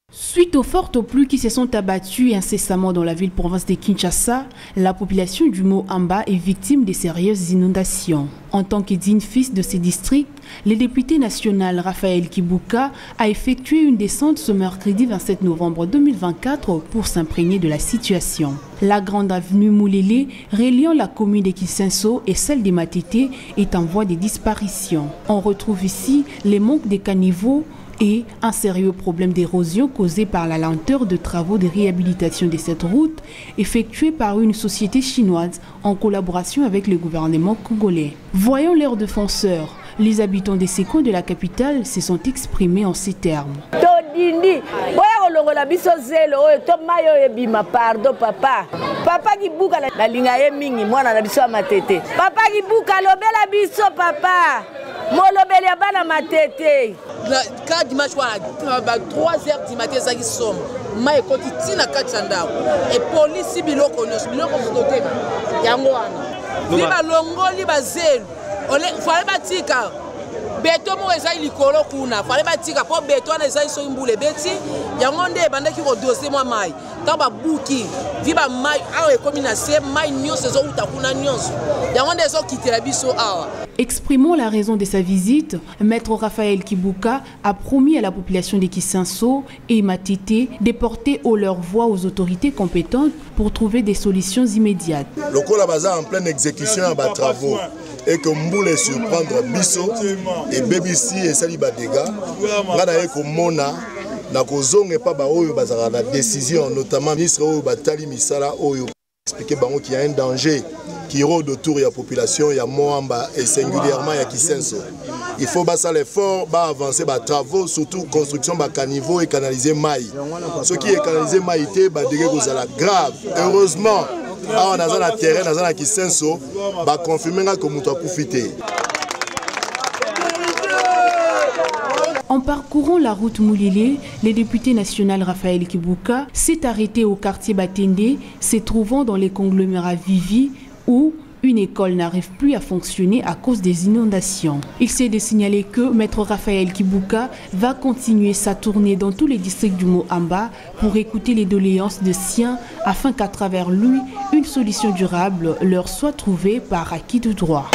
Suite aux fortes pluies qui se sont abattues incessamment dans la ville-province de Kinshasa, la population du Mot-en-Bas est victime de sérieuses inondations. En tant que digne fils de ces districts, le député national Raphaël Kibuka a effectué une descente ce mercredi 27 novembre 2024 pour s'imprégner de la situation. La grande avenue Moulélé, reliant la commune de Kisenso et celle de Matete, est en voie de disparition. On retrouve ici les manques de caniveaux et un sérieux problème d'érosion causé par la lenteur de travaux de réhabilitation de cette route effectuée par une société chinoise en collaboration avec le gouvernement congolais. Voyons leurs défenseurs. Les habitants des ces coins de la capitale se sont exprimés en ces termes. Pardon papa. Papa qui bouka la linga mingi mwana na biso matete. Papa qui bouka lobela biso papa. Molobeli abana matete. Quand dimanche à 3h du matin ça qui somme. Ma ekoti tina kachanda. Et police biloko sotote. Yango wana. Liba longo liba zelu. Ole fale batika. Beto mo eza likolo kuna. Fale batika po beto na eza so mbule beti. Yango nde bande ki ko dossier moi mai. tant babuki viba mai awa ekomi na se mai nyonso zo utakuna nyonso yango ndezo kitela biso awa. Exprimant la raison de sa visite, Maître Raphaël Kibuka a promis à la population de Kisenso et Matete de porter haut leur voix aux autorités compétentes pour trouver des solutions immédiates. Le Kolabaza en pleine exécution à bas travaux et que Mboule surprendre Bisso et BBC et Saliba Dega, Rana et Mona, na kozonge pas ba oyo bazara la décision, notamment ministre oyo Batali Misala oyo expliquer bango qu'il y a un danger qui rôde autour de la population, il y a Moamba et singulièrement il y a Kisenso. Il faut basser l'effort, avancer les travaux, surtout construction de caniveau et canaliser maï. Ce qui est canalisé maï, c'est grave. Heureusement, on a un terrain, on a Kisenso, confirmer que nous avons profité. En parcourant la route Moulilé, le député national Raphaël Kibuka s'est arrêté au quartier Batende, se trouvant dans les conglomérats Vivi, où une école n'arrive plus à fonctionner à cause des inondations. Il s'est de signaler que Maître Raphaël Kibuka va continuer sa tournée dans tous les districts du Moamba pour écouter les doléances de siens afin qu'à travers lui, une solution durable leur soit trouvée par acquis de droit.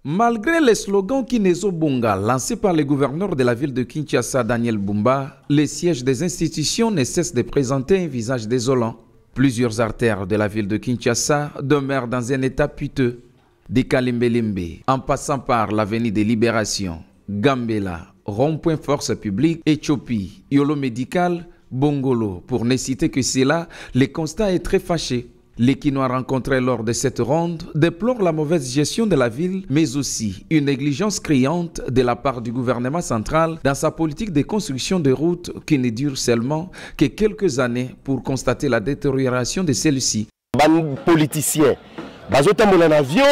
Malgré les slogans Kinezo Bunga lancés par le gouverneur de la ville de Kinshasa, Daniel Bumba, les sièges des institutions ne cessent de présenter un visage désolant. Plusieurs artères de la ville de Kinshasa demeurent dans un état piteux. De Kalimbelimbe, en passant par l'avenue des Libérations, Gambela, Rond-Point Force Publique, Éthiopie, Yolo Médical, Bongolo, pour ne citer que cela, le constat est très fâché. Les Kinois rencontrés lors de cette ronde déplorent la mauvaise gestion de la ville, mais aussi une négligence criante de la part du gouvernement central dans sa politique de construction de routes qui ne dure seulement que quelques années pour constater la détérioration de celles-ci. Les politiciens, ils ont un avion,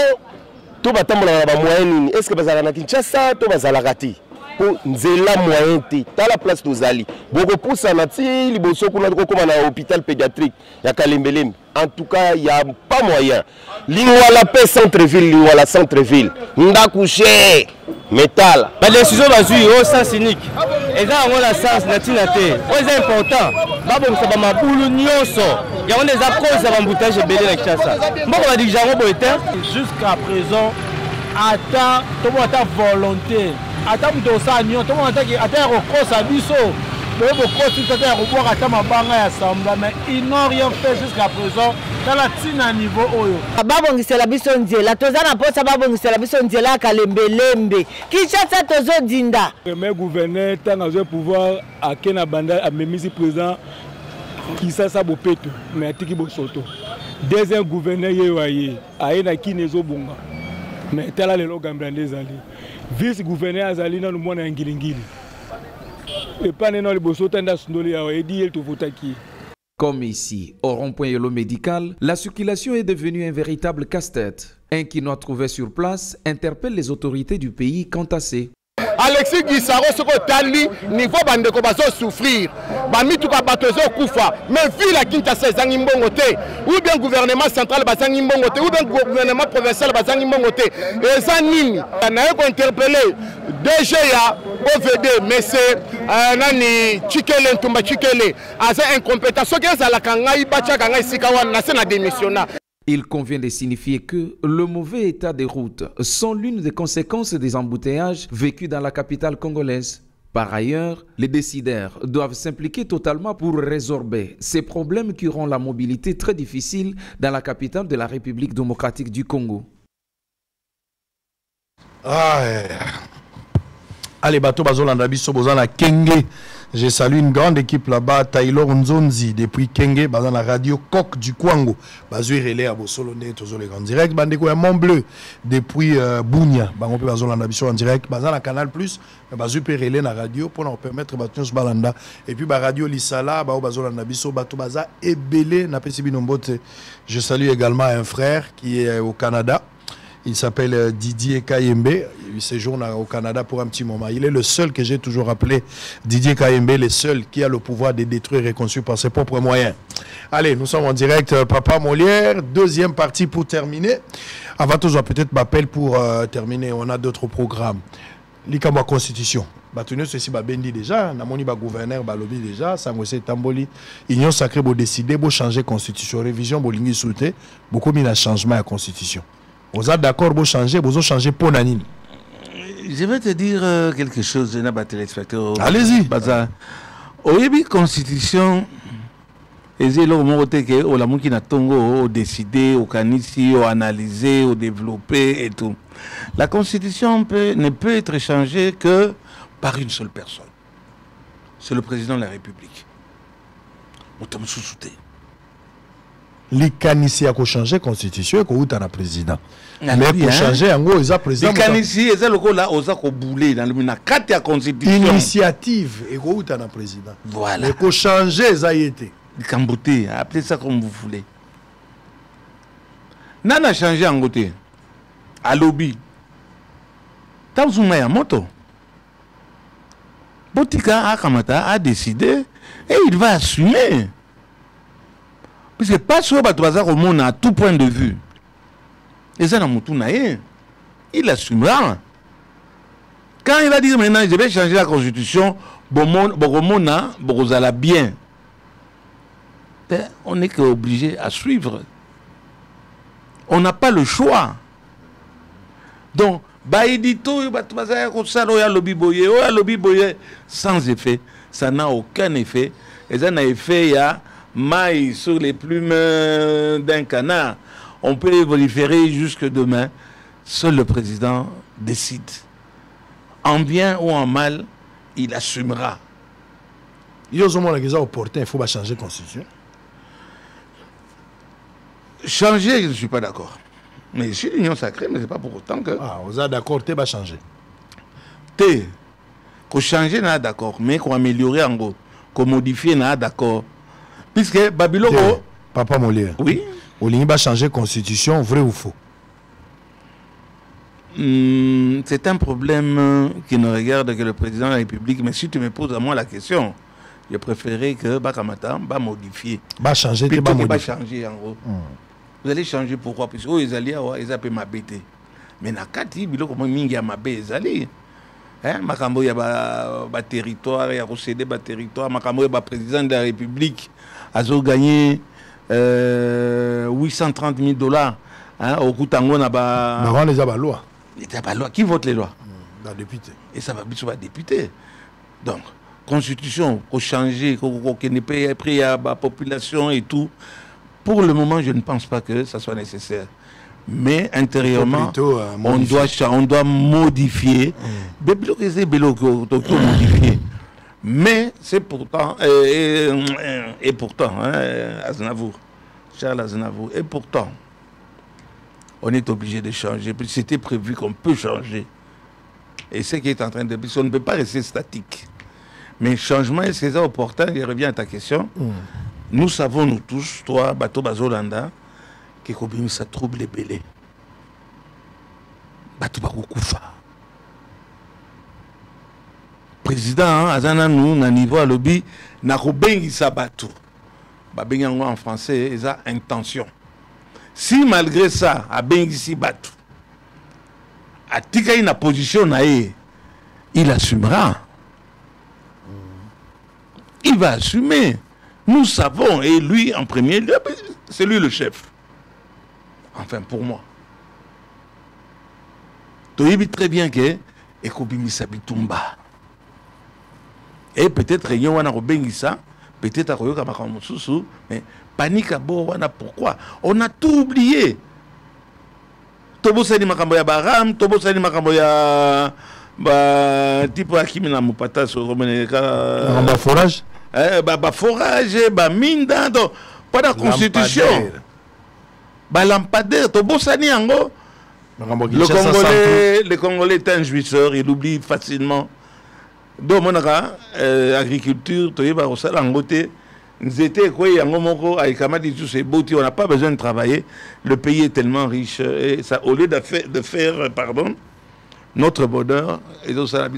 ils ont un moyen. Est-ce que vous avez un Kinshasa ou vous avez un Rati? Pour nzela moyen te la place tozali boko poussa na ti liboso kuna ko koma na hôpital pédiatrique ya Kalembelembe. En tout cas il y a pas moyen lingwala pe centre-ville lingwala centre-ville nda coucher métal la décision bazui au sens unique et ça on la sens na tina te c'est important babo ça ba mabulu nyonso ya on des causes à embouteillage belé na Kinshasa mboko ba dijango boete jusqu'à présent attend tout le monde volonté. Attends, tout le monde a biso. Mais ils n'ont rien fait jusqu'à présent. Dans la tina niveau oyo. Babongisela biso nzela. Tozana posa babongisela biso nzela Kalembelembe. Kinshasa tozo dinda. Mais gouverneur tant de pouvoir à Kena Banda a memisi président Kinshasa bopeto mais atiki bosoto. Deuxième gouverneur yewaye aena Kinezo Bunga. Mais tala lelo Gambrande zali. Vice-gouverneur azali na lumona ngilingili. Et pas non le bosso tanda sundoli ya edi el tofutaki. Comme ici, au rond-point Yolo Médical, la circulation est devenue un véritable casse-tête. Un Kinois trouvé sur place interpelle les autorités du pays quant à ces. Alexis Guissaro soko tali niveau bandeko bazo souffrir bamituka batozo kufa mais vu la Kinshasa zangi mbongo te ou bien gouvernement central bazangi mbongo te ou bien gouvernement provincial bazangi mbongo te eza nini na ko interpeller DG ya OVD mais c'est nani Chikele Ntumba Chikele asa incompétent soki ezala kangai bacha kangai sika wana na se na démissionna. Il convient de signifier que le mauvais état des routes sont l'une des conséquences des embouteillages vécus dans la capitale congolaise. Par ailleurs, les décideurs doivent s'impliquer totalement pour résorber ces problèmes qui rendent la mobilité très difficile dans la capitale de la République démocratique du Congo. Allez, bateau Bazolanda Biso Bozana Kenge. Je salue une grande équipe là-bas, Taylor Nzonzi, depuis Kenge, dans la radio Coq du Kwango. Bazui relais à Bosolone, toujours les grands directs. Bandeko Mont Bleu, depuis Bounia, on peut Bazolanda Biso en direct. Dans la Canal Plus, Bazui peut relais la radio pour nous permettre de Balanda. Et puis, radio Lissala, Bazolanda Biso, Bato Baza, Ebele, Napesibi Nombote. Je salue également un frère qui est au Canada. Il s'appelle Didier Kayembe. Il séjourne au Canada pour un petit moment. Il est le seul que j'ai toujours appelé Didier Kayembe, le seul qui a le pouvoir de détruire et reconstruire par ses propres moyens. Allez, nous sommes en direct, Papa Molière. Deuxième partie pour terminer. Avant tout, peut-être m'appelle pour terminer. On a d'autres programmes. Likamba constitution. Batunyo ceci ba bendi déjà, namoni ba gouverneur ba lobby déjà, sangose tamboli, union sacrée bo décider bo changer constitution, révision bo lingi souté, beaucoup mis un changement à constitution. Vous êtes d'accord bo changer, vous changer pour nanine. Je vais te dire quelque chose, je n'ai pas téléspectateur. Allez-y. Oyebi constitution ezelo mokote ke o la muki na tongo o décider, o kanisi, o analyser, o développer et tout. La constitution ne peut être changée que par une seule personne. C'est le président de la République. Les canisi a changer la constitution et qu'on a président. Mais pour changer, en gros, ils ont président. Les canisi, ils ont là, ils ont boulé dans le carte de constitution. Initiative et qu'on a président. Voilà. Mais pour changer, ils ont été. Cambouté, appelez ça comme vous voulez. Nana a changé en côté. À lobby. Tamzouma ya moto. Botika Akamata a décidé et il va assumer. Parce que pas sur Batouazar au monde à tout point de vue. Et ça, il assumera. Quand il va dire maintenant, je vais changer la constitution, Boromona, Borozala bien. On n'est qu'obligé à suivre. On n'a pas le choix. Donc, sans effet, ça n'a aucun effet. Et ça n'a effet, il y a maille sur les plumes d'un canard. On peut légiférer jusque demain. Seul le président décide. En bien ou en mal, il assumera. Il y a opportun, il faut changer la constitution. Changer, je ne suis pas d'accord. Mais je suis l'union sacrée, mais ce n'est pas pour autant que... Ah, vous êtes d'accord, tu vas changer. Qu'on changer, on est d'accord. Mais qu'on améliorer en gros. Qu'on modifie, on est d'accord. Puisque Babylone... Papa Molière. Oui. On va changer la constitution, vrai ou faux? C'est un problème qui ne regarde que le président de la République. Mais si tu me poses à moi la question, je préférerais que Bakamata va modifier. Va changer, plutôt que va changer en gros. Vous allez changer pourquoi? Parce que les alliés, ils appellent m'abêter. Mais nakati, bilo comme mingi a mabé, ils allient. Hein, Makambo y a ba territoire, il y a recédé ba territoire. Makambo y a ba président de la République, a gagné 830 000 $. Hein, au Koutango n'a pas. Mais on les a pas loi. Il n'y a pas loi. Qui vote les lois? Les députés. Et ça va être sur les députés. Donc, constitution, pour changer, qu'on ait pris à la population et tout. Pour le moment, je ne pense pas que ça soit nécessaire. Mais intérieurement, plutôt, on doit modifier. Modifier. Mais c'est pourtant, et pourtant, Aznavour, Charles Aznavour, et pourtant, on est obligé de changer. C'était prévu qu'on peut changer. Et ce qui est en train de... On ne peut pas rester statique. Mais changement, est-ce que c'est opportun? Je reviens à ta question. Nous savons, nous tous, toi, Bato Bazolanda, que ça trouble les bélés. Bato Bakoufa. Président, Azana, nous, à niveau à lobby, n'a pas sa bateau. En français, ils ont intention. Si malgré ça, à Bengisi Batou, à Tikaï na position, il assumera. Il va assumer. Nous savons, et lui en premier, c'est lui le chef. Enfin, pour moi. Tu sais très bien que Ekobimi Sabitumba. Et peut-être il y a un peut-être à Royoka Makamosusu, mais panique à bord, pourquoi? On a tout oublié. Tobo Sani Makamboya Baram, Tobo Sani Makamboya type Akimina Mupata sur Romaneka. Forage? Forage, minda, pas de constitution. Lampadaire, Tobo Sani Ango. Le Congolais est un jouisseur, il oublie facilement. Donc, mon agriculture, on n'a pas besoin de travailler. Le pays est tellement riche. Et ça, au lieu de faire notre bonheur, et donc ça,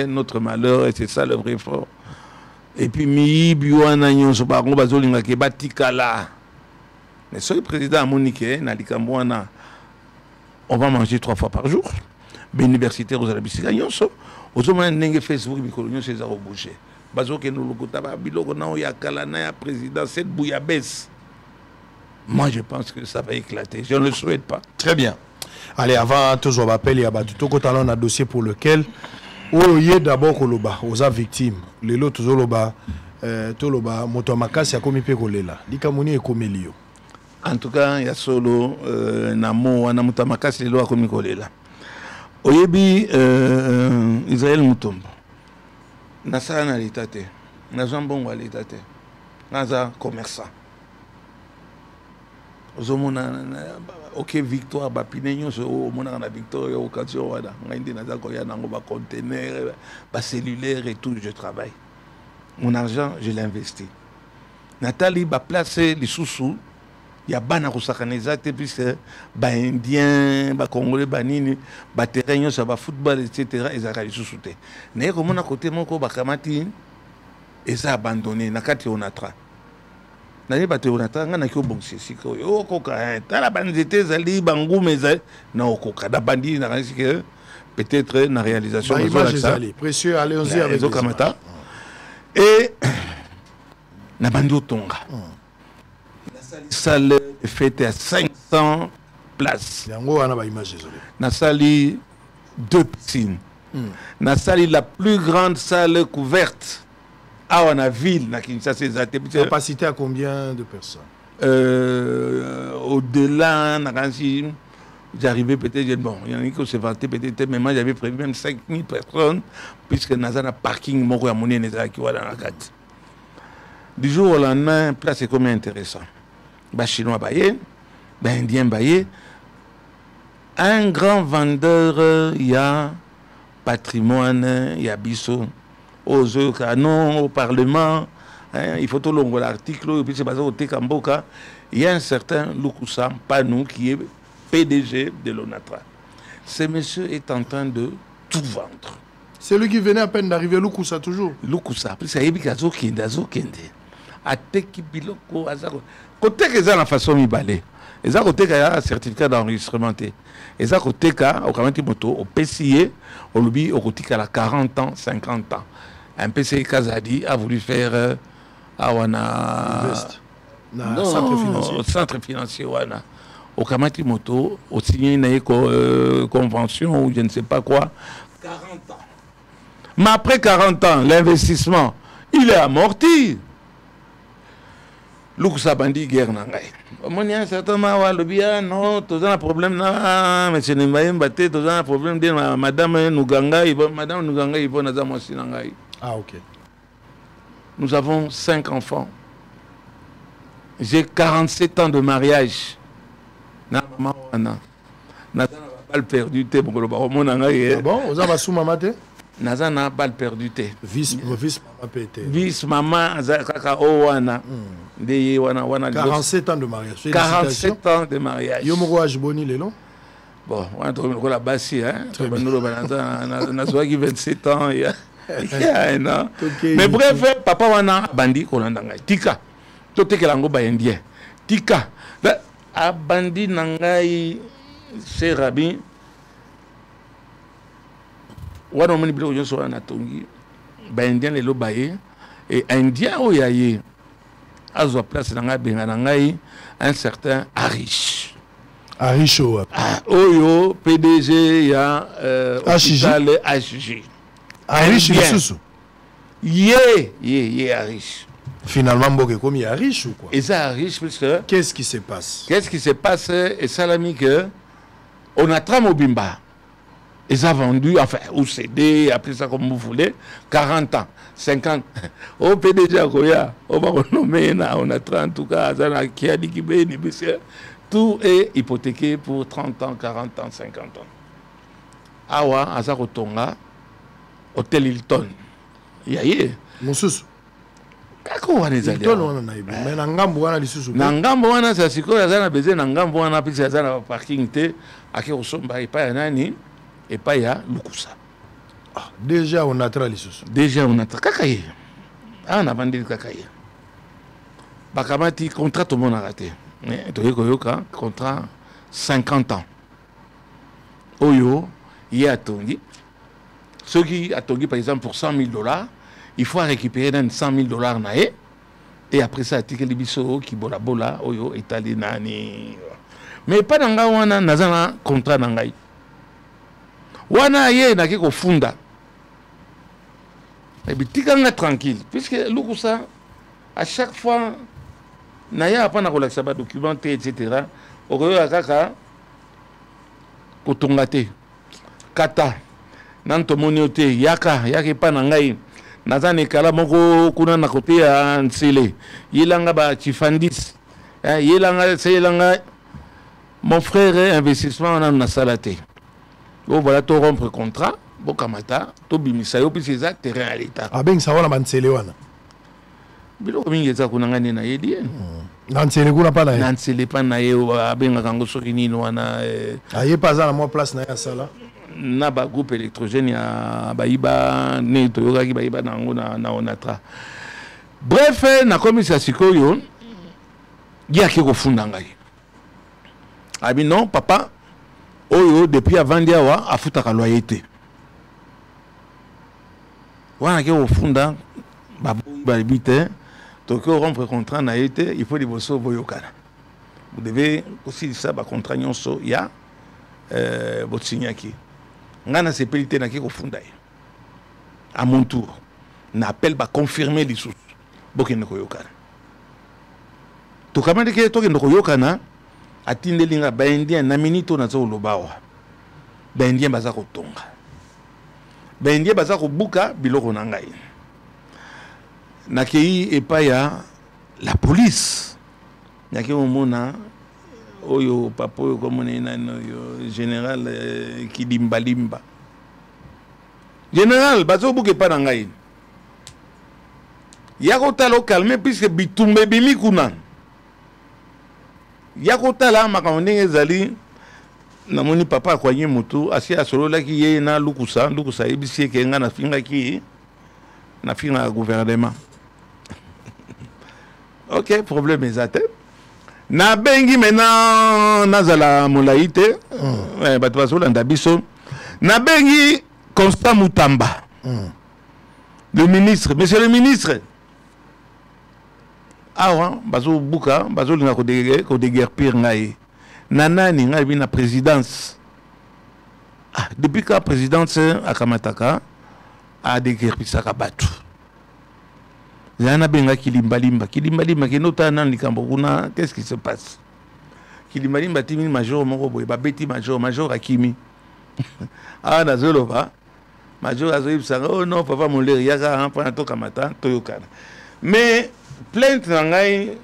notre malheur, et c'est ça le vrai fort. Et puis, mais ce président Monique, on va manger 3 fois par jour. universitaire aux bisika nyonso ozomona ndenge Facebook mikolo nyonso eza rebouché bazoke no lokota ba biloko na ya kala na ya président cette bouillabaisse. Moi je pense que ça va éclater, je ne le souhaite pas. Très bien. Allez, avant tous on appelle, il y a tout côté on a un dossier pour lequel il y a d'abord koloba aux victimes les autres zoloba toloba moto makasi ya komi pe kolela likamoni e komelio. En tout cas, il y a solo namo wana moto makasi lelo akomi kolela. Oyebi Israël Mutombo. Nasala na l'état te. Naza mbongo à l'état te. Naza commerçant. Ozomona OK victoire ba pinenyo so mona na victoire ya occasion wada. Ngindi naza ko ya nango ba conteneur, ba cellulaire et tout, je travaille. Mon argent, je l'investis. Nathalie ba placer les sous-sous. Il y a bana kosakaneza te puisque ba indien, ba congolais, ba nini, ba terrain ça ba football etc. ezaka les sous-sous te. Na ko mona côté moko ba kamati eza abandonné na kati onatra. Na ni ba te onatra nga na ki obongisi siko yo koka tala banzete zali bangume za na okoka da bandi na que peut-être na réalisation de ça. Précieux, allez-y avec les kamata. Et na bandi otonga. La salle est faite à 500 places. La salle 2 piscines. La salle la plus grande salle couverte à la ville. Capacité à combien de personnes? Au-delà, j'arrivais peut-être, bon, il y en a qui se vantaient peut-être, mais moi j'avais prévu même 5000 personnes, puisque nous avons un parking, moi, à mon nez, qui va dans la carte. Du jour au lendemain, place est comme intéressant. Chinois baillé, Indien baillé, un grand vendeur, il y a patrimoine, il y a bisso, aux canons, au Parlement, il faut tout long l'article, et puis c'est basé au Tekamboka, il y a un certain Lukusa, pas nous, qui est PDG de l'ONATRA. Ce monsieur est en train de tout vendre. C'est lui qui venait à peine d'arriver, Lukusa toujours. Lukusa, puis ça y est, il y a Ateki biloko azako côté que ça la façon mi balé eza côté ka ya certificat d'enregistrement té eza côté ka au kamati moto au PCA au lobby au kotika la 40 ans 50 ans un PCA Kazadi a voulu faire awana centre financier wana au kamati moto au signé na convention ou je ne sais pas quoi 40 ans mais après 40 ans l'investissement il est amorti. Lukusa bandi guerre nangai. Mon un certain moment lobia non, tous un problème na monsieur Nimbaye Mbaté, tous un problème de madame Nuganga, madame Nuganga il faut naza mosi nangai. Ah OK. Nous avons 5 enfants. J'ai 47 ans de mariage. Na maman wana. Na balle perdue te bongolo ba mon nangai. Bon, vous avez sous maman te? Naza na balle perdue te. Vice maman pété. Vice maman kaka owana. 47 ans de mariage. 47 ans de mariage. Yomoko Ajboni Lelo. Bon, on a trouvé la bassi, hein. On a 27 ans. Mais bref, papa wana bandi kolandanga. Tika. Tote kelango ba indien. Tika. A bandi nangai c'est Rabi. Wana moni bilo yoso na tongi. Ba indien lelo baye et indien oyaye. À sa place un certain Arish. Arish Oyo PDG il y a hôpital HG. Arish Lisusu. Arish. Finalement Mboke comme il y a Arish ou quoi? Et ça Arish parce que qu'est-ce qui se passe? Qu'est-ce qui se passe et ça l'ami que on a Tramobimba. Ils ont vendu, enfin, ou CD, appelez ça comme vous voulez, 40 ans, 50. Au PDG, on va renommer, on a 30 en tout cas, tout est hypothéqué pour 30 ans, 40 ans, 50 ans. Awa, Azarotonga, Hôtel Hilton. Yaye. Moussous. Kako wana ezali. Hilton wana naiba. Mais nangambo wana lisusu. Nangambo wana sa sikoyo azana beze nangambo wana pisi azana parking te ake osomba epa ya nani? Et pas ya Lukusa. Ah, déjà on a tra lisusu. Déjà on a tra kakaye. Ah on a vendu kakaye. Bakamati contrat tout le monde a raté. Mais toyeko yoka contrat 50 ans. Oyo il a tongi. Ceux qui a tongi par exemple pour $100 000, il faut récupérer dans $100 000 nae. Et après ça, il y a des biso qui bola bola, oyo étalé nani. Mais pas dans le wana nazana contrat nangai. Wana ye na ki ko funda. Et puis tikanga tranquille puisque lukusa à chaque fois naya pas na relaxa ba documenté etc. Okoyo akaka kotongate kata nanto moniote yaka pa nangai nazane kala moko kuna na kote ya nsele yelanga ba chifandis yelanga mon frère investissement na salate. Bon voilà to rompre contrat bokamata to bimisa yo puis ça terrain à l'état. Ah ben ça wana mansele wana. Biloko mingi za kuna ngani na yedi. Nansele kuna pa na ye. Nansele pa na ye abenga kango soki nini wana aye pas za na mo place na ya sala. Na ba groupe électrogène ya baiba ne toyoka ki baiba nango na onatra. Bref na komisa sikoyo ya ki ko funda ngai. Abi non papa oyo depuis avant diawa afutaka loyauté. Wana ki ko funda ba bité to ko rompre contrat na été il faut divorcer boyokana. Vous devez aussi ça ba contrat nyonso ya votre signaki. Ngana sepelité na ki ko funda ye. À mon tour n'appelle ba confirmer les sous bokene ko yokana. To kamande ke to kende ko yokana atindelinga ba indien na minito na zo lobawa. Ba indien baza ko tonga. Ba indien baza ko buka biloko na ngai. Nakei epaya la police. Nyaki omona oyo papo comme on est yo général Kidimbalimba. Général bazo buke pa na ngai. Yako talo calmer puisque bitumbe bimi kuna. Yako tala makamondenge ezali namoni papa kwa nye moto asi asolola ki ye na lukusa ebisi ke nga na finga ki na finga gouvernement. OK, problème ezate. Na bengi maintenant nazala molaite bato basolanda biso na bengi Constant Mutamba le ministre, monsieur le ministre awa bazo buka bazo linga ko déguerpir ngai nanani ngai bina présidence depuis que la présidence akamataka a déguerpisaka batu Yana benga Kilimbalimba kinota nan likambo kuna qu'est-ce qui se passe? Kilimbalimba timi major moko boy ba beti major akimi. Ah nazoloba major azoib sanga oh non papa mon ler yaka hein pendant to kamata toyokana. Mais plainte nangai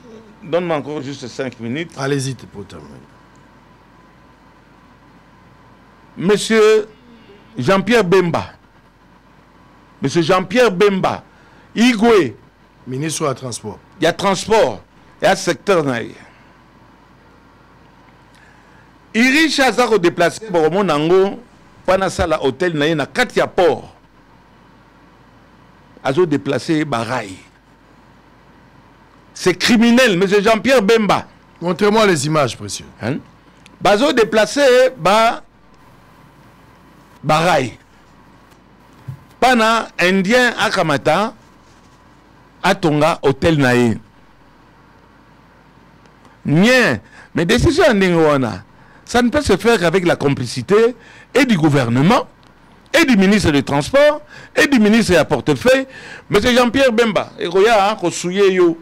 donne-moi encore juste 5 minutes. Allez-y pour terminer. Monsieur Jean-Pierre Bemba. Monsieur Jean-Pierre Bemba Igwe ministre du transport. Il y a transport, il y a secteur naïe. Iri Chazaro déplacé pour mon nango pendant ça la hôtel naïe na Katia port. Azo déplacé baraï. C'est criminel, monsieur Jean-Pierre Bemba. Montrez-moi les images, précieux. Hein? Bazo déplacé baraï. Pana indien akamata Atonga hôtel naïe. Bien, mais décision n'ingwana, ça ne peut se faire qu'avec la complicité et du gouvernement, et du ministre des Transports, et du ministre à portefeuille, monsieur Jean-Pierre Bemba, et Roya, Kosouye yo.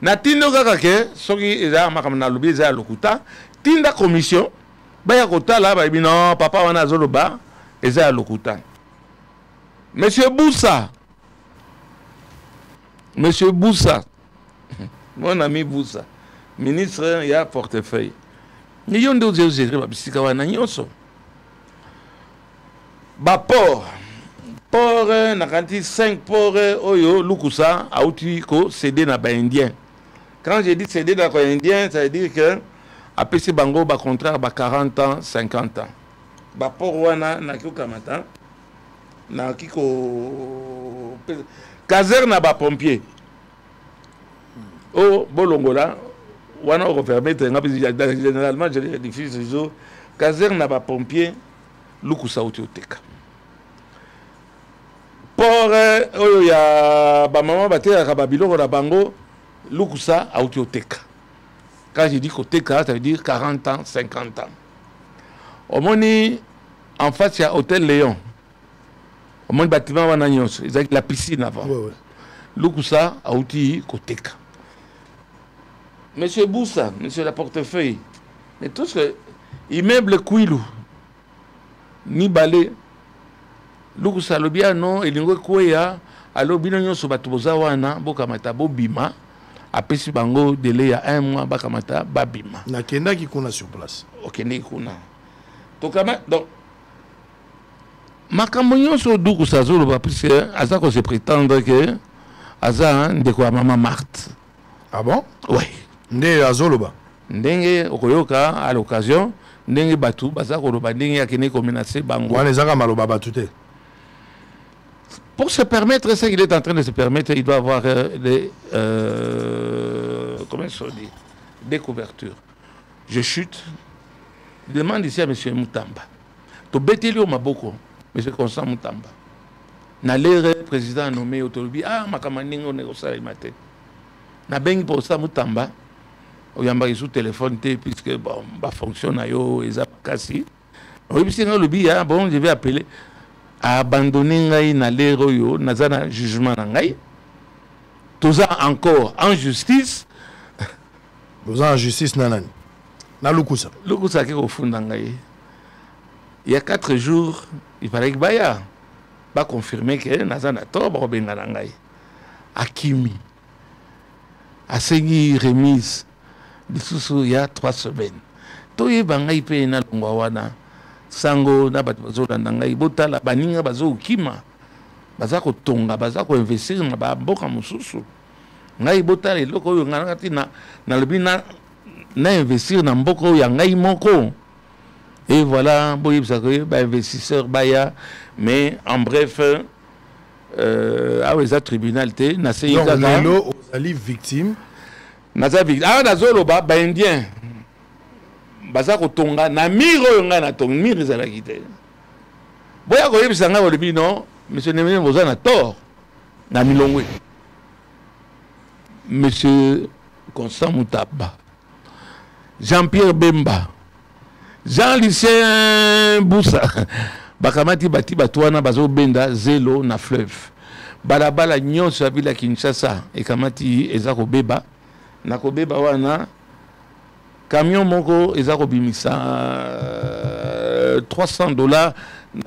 Natindo Kakake, Soki Eza Makamana Lobi Eza Lokuta, Tinda commission, Baya Kota là, Baby non, papa Wana Zoloba, Eza Lokuta. Monsieur Boussa, Monsieur Boussa, mon ami Boussa, ministre, il y a portefeuille. Nous avons dit que nous avons port, na 5 ports, oyo, lukusa, auti ko cédé na ba indien. Quand j'ai dit cédé na ba indien, ça veut dire que à PC Bango ba contrat ba 40 ans, 50 ans. Ba port wana na kiko kamata, na kiko caserne ba pompier. Oh bolongola, wana on referme généralement je les diffuse toujours. Caserne ba pompier. lukusa auti oteka pour oyo ya bamama batekaka babiloko na bango lukusa auti oteka. Quand je dis koteka, ça veut dire 40 ans, 50 ans. Au moni en face il y a Hôtel Léon. Au moni bâtiment wana nyonso, ils ont la piscine avant. Lukusa auti koteka. Monsieur Boussa, monsieur la portefeuille, mais tout ce immeuble Kouilou, ni balé, Lukusa lobia non, elingo kweya, alobi no nyonso bato boza wana, bokamata bobima, apesi bango délai ya 1 mois, bakamata babima. Na kenda ki kuna sur place. Okende kuna. Tokama, donc, makambo nyonso Lukusa zoloba, puisque aza ko se prétendre que aza ndeko ya Mama Marthe. Ah bon? Oui. Nde azoloba. Ndenge okoyoka à l'occasion, ndenge batu baza koloba ndenge akene ko menacer bango. Wana ezaka maloba batu te. Pour se permettre ça qu'il est en train de se permettre, il doit avoir des comment ça dit, des couvertures. Je chute. Je demande ici à monsieur Mutamba. To betelio maboko, monsieur Constant Mutamba. Na l'air président nommé Otolobi, ah makamandingo négocia le matin. Na bengi pour ça Mutamba. Oyamba sous téléphone puisque bon ba fonctionne yo ezakasi. Oui puis c'est le bi bon je vais appeler à abandonner ngai na lero yo nazana jugement na ngai. Toza encore en justice. Toza en justice nanani. Na lukusa. Lukusa ki ko funda ngai. Il y a 4 jours, il fallait que baya ba confirmer que nazana to ba benga na ngai. Akimi. Asengi remise. Il y a 3 semaines. Toye bangai pe na longwa wana sango na bato bazolanda ngai botala baninga bazokima baza ko tonga baza ko investir na ba mboka mosusu ngai botala eloko oyo ngana na lobi na investir na mboka oyo ya ngai moko. Et voilà boye bizako ba investisseur baya mais en bref aweza tribunal te na sey kaka lelo ozali victime. Ah, nazoloba ba indien baza kotonga na mire oyo ngai na tonga mire ezalaki te boya koyebisa ngai olobi non monsieur Nemene boza na tort na milongwe. Monsieur Constant Mutamba, Jean-Pierre Bemba, Jean-Lucien Boussa bakamati bati batwana bazobenda zelo na fleuve balabala nyonso ya vila Kinshasa ekamati ezako beba na kobeba wana camion moko ezako bimisa $300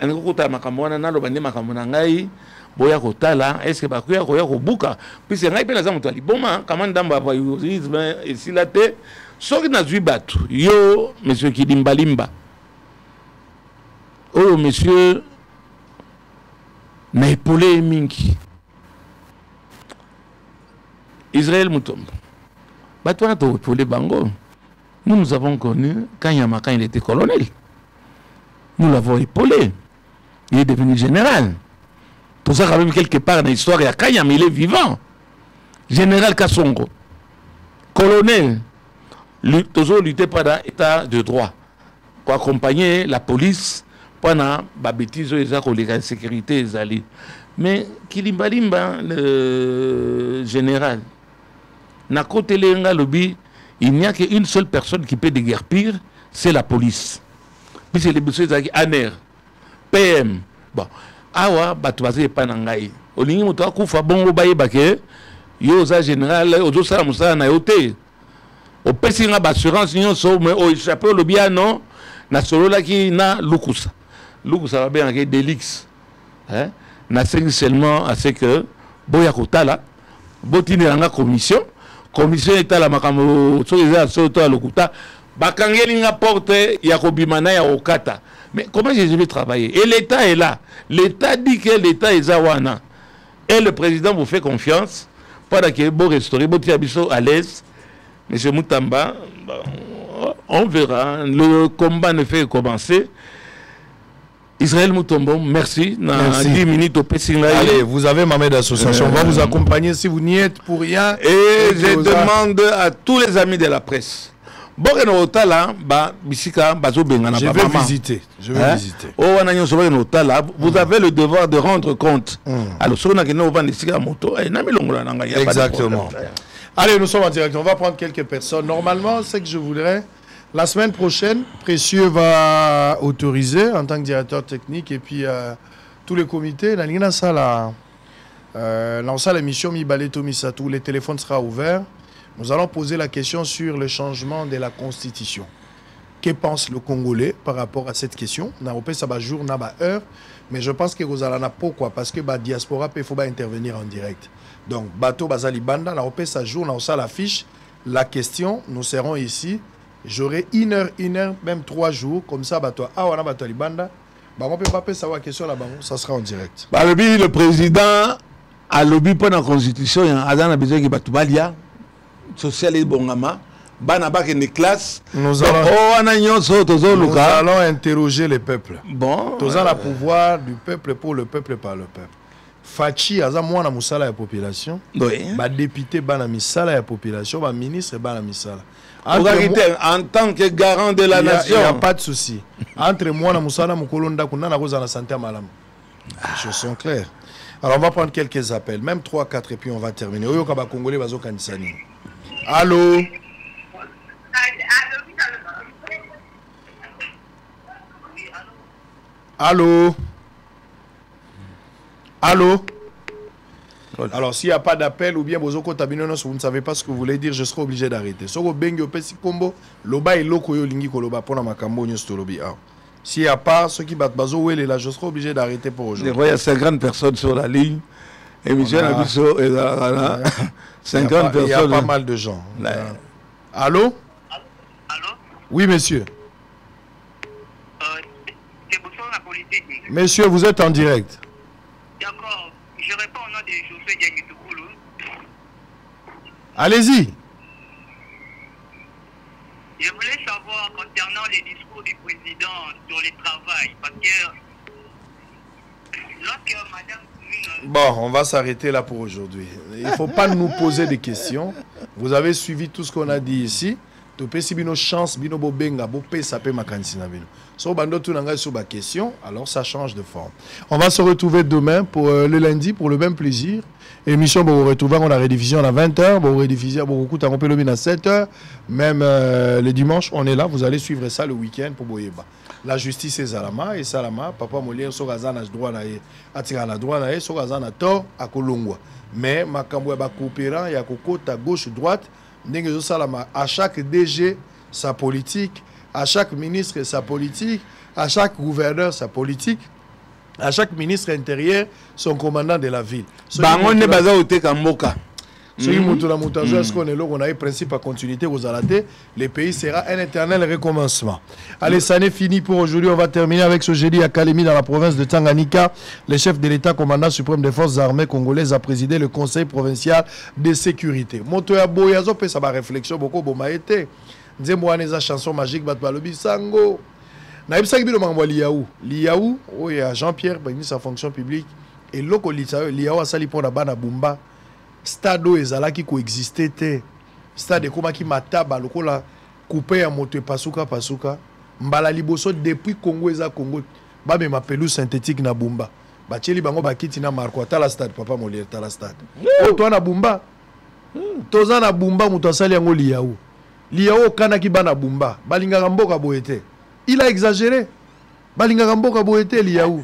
ngokota makambo wana naloba nde makambo na ngai boya kotala est-ce que bakoya koya kobuka puisque ngai pe naza moto aliboma kama ndamba ba voyeurisme esila te soki nazwi bato yo monsieur Kilimbalimba oyo monsieur na epole mingi Israël Mutombo. Nous avons connu quand Yamaka il était colonel. Nous l'avons épaulé. Il est devenu général. Tout ça, quand même, quelque part dans l'histoire, il y a Kanyam, il est vivant. Général Kassongo. Colonel. Toujours lutter pour l'état de droit. Pour accompagner la police pendant la bêtise la sécurité. Mais Kilimbalimba, le général, na côté Lenga Lobby, il n'y a qu'une seule personne qui peut déguerpir, c'est la police. Puis c'est les boussées ANR, PM. Bon, awa batouazé panangai. Olingi moto kufa bongo baye bake, yo za général, ozo sala musala na yote. O pesi nga assurance nyonso mais o échappé le bien non, na solo la ki na lukusa. Lukusa va bien avec Delix. Hein? Na seulement à ce que boya kotala, botine nga commission est à la makambo so eza soto lokuta bakangeli nga porte ya kobimana ya okata. Mais comment je vais travailler? Et l'État est là. L'État dit que l'État est zawana. Et le président vous fait confiance pour que vous restaurez votre habitation à l'aise. Monsieur Mutamba, on verra. Le combat ne fait que commencer. Israël Mutombo, merci. Merci. 10 minutes au Pessing. Allez, vous avez ma main d'association. On va vous accompagner si vous n'y êtes pour rien. Et je demande à tous les amis de la presse, Bon, je vais visiter. Je vais visiter. Vous avez le devoir de rendre compte. Alors, si on a moto, exactement. Allez, nous sommes en direct. On va prendre quelques personnes. Normalement, c'est que je voudrais. La semaine prochaine, Précieux va autoriser en tant que directeur technique et puis tous les comités. Dans l'émission Mibaleto Misatou, les téléphones seront ouverts. Nous allons poser la question sur le changement de la Constitution. Que pense le Congolais par rapport à cette question? On a ça jour, on a heure, mais je pense que vous allez pourquoi? Parce que la diaspora il faut intervenir en direct. Donc, bateau bazali banda, on a ça jour, on a la fiche, la question, nous serons ici. J'aurai une heure, même 3 jours, comme ça, bateau on a bateau libanda. On peut pas savoir la question là-bas, ça sera en direct. Le président a lobby pour la Constitution, il a besoin de Batoubalia, social et bongama, nous allons interroger les peuples. Bon. Nous avons le pouvoir du peuple pour le peuple par le peuple. Fachi, aza mwana musala ya population. Oui. Ba député bana misala ya population, ba ministre bana misala. En tant que garant de la nation. Il n'y a pas de souci. Entre moi et Moussala Moukolonda, on a la santé à Malam. Les choses sont claires. Alors, on va prendre quelques appels, même 3, 4, et puis on va terminer. Oyo Kaba Congolais, Bazo Kanisani. Allô? Allô? Allô? Alors, s'il n'y a pas d'appel ou bien Bozoko Tabinono, vous ne savez pas ce que vous voulez dire, je serai obligé d'arrêter. Soko Bengi Opesi Kombo, Loba et Loko Yo Lingi Koloba pour la Makambo Nyostolobi. S'il n'y a pas ceux qui battent Bazo Wele là, je serai obligé d'arrêter pour aujourd'hui. Il y a 50 personnes sur la ligne. Émission Abisso et 50 personnes. Il y a pas mal de gens. Allô? Allô? Oui, monsieur. Monsieur, vous êtes en direct. D'accord. Je réponds au nom de Josué Diaguitokoulou. Allez-y. Je voulais savoir concernant les discours du président sur le travail, parce que lorsque madame... Bon, on va s'arrêter là pour aujourd'hui. Il ne faut pas nous poser des questions. Vous avez suivi tout ce qu'on a dit ici. Alors ça change de forme. On va se retrouver demain pour le lundi pour le même plaisir. Émission pour vous retrouver, on a rediffusion à 20h, pour rediffusion beaucoup à 7h. Même le dimanche, on est là. Vous allez suivre ça le week-end pour Boyeba. La justice est Zalama et Salama. Papa Molière, Sogazana droit na Atirana droit na Sogazana tort à Kolongwa. Mais Makambo ba coopérant, il y a côté gauche droite. À chaque DG sa politique, à chaque ministre sa politique, à chaque gouverneur sa politique, à chaque ministre intérieur son commandant de la ville. On a un principe à continuité aux alatés. Le pays sera un éternel recommencement. Allez, ça n'est fini pour aujourd'hui. On va terminer avec ce jeudi à Kalemi dans la province de Tanganyika. Le chef de l'État, commandant suprême des forces armées congolaises, a présidé le conseil provincial de sécurité. Moto ya boyazo pe sa ba réflexion beaucoup bon maïté. Nzembo aneza chanson magique bat balobi sango. Na ibsaki bi lo mangwa liaou. Liaou, oya Jean-Pierre Bagni sa fonction publique et loko liaou asali pona bana bumba. Stade ezalaki coexister te stade komaki mataba lokola couper ya moto pasuka mbala liboso depuis Congo eza Congo ba me mapelu synthétique na bumba bacheli bango bakiti na marko tala stade papa Molière tala stade to na bumba toza na bumba muto asali yango liaou kanaki bana bumba balingaka mboka boyete il a exagéré balingaka mboka boyete liaou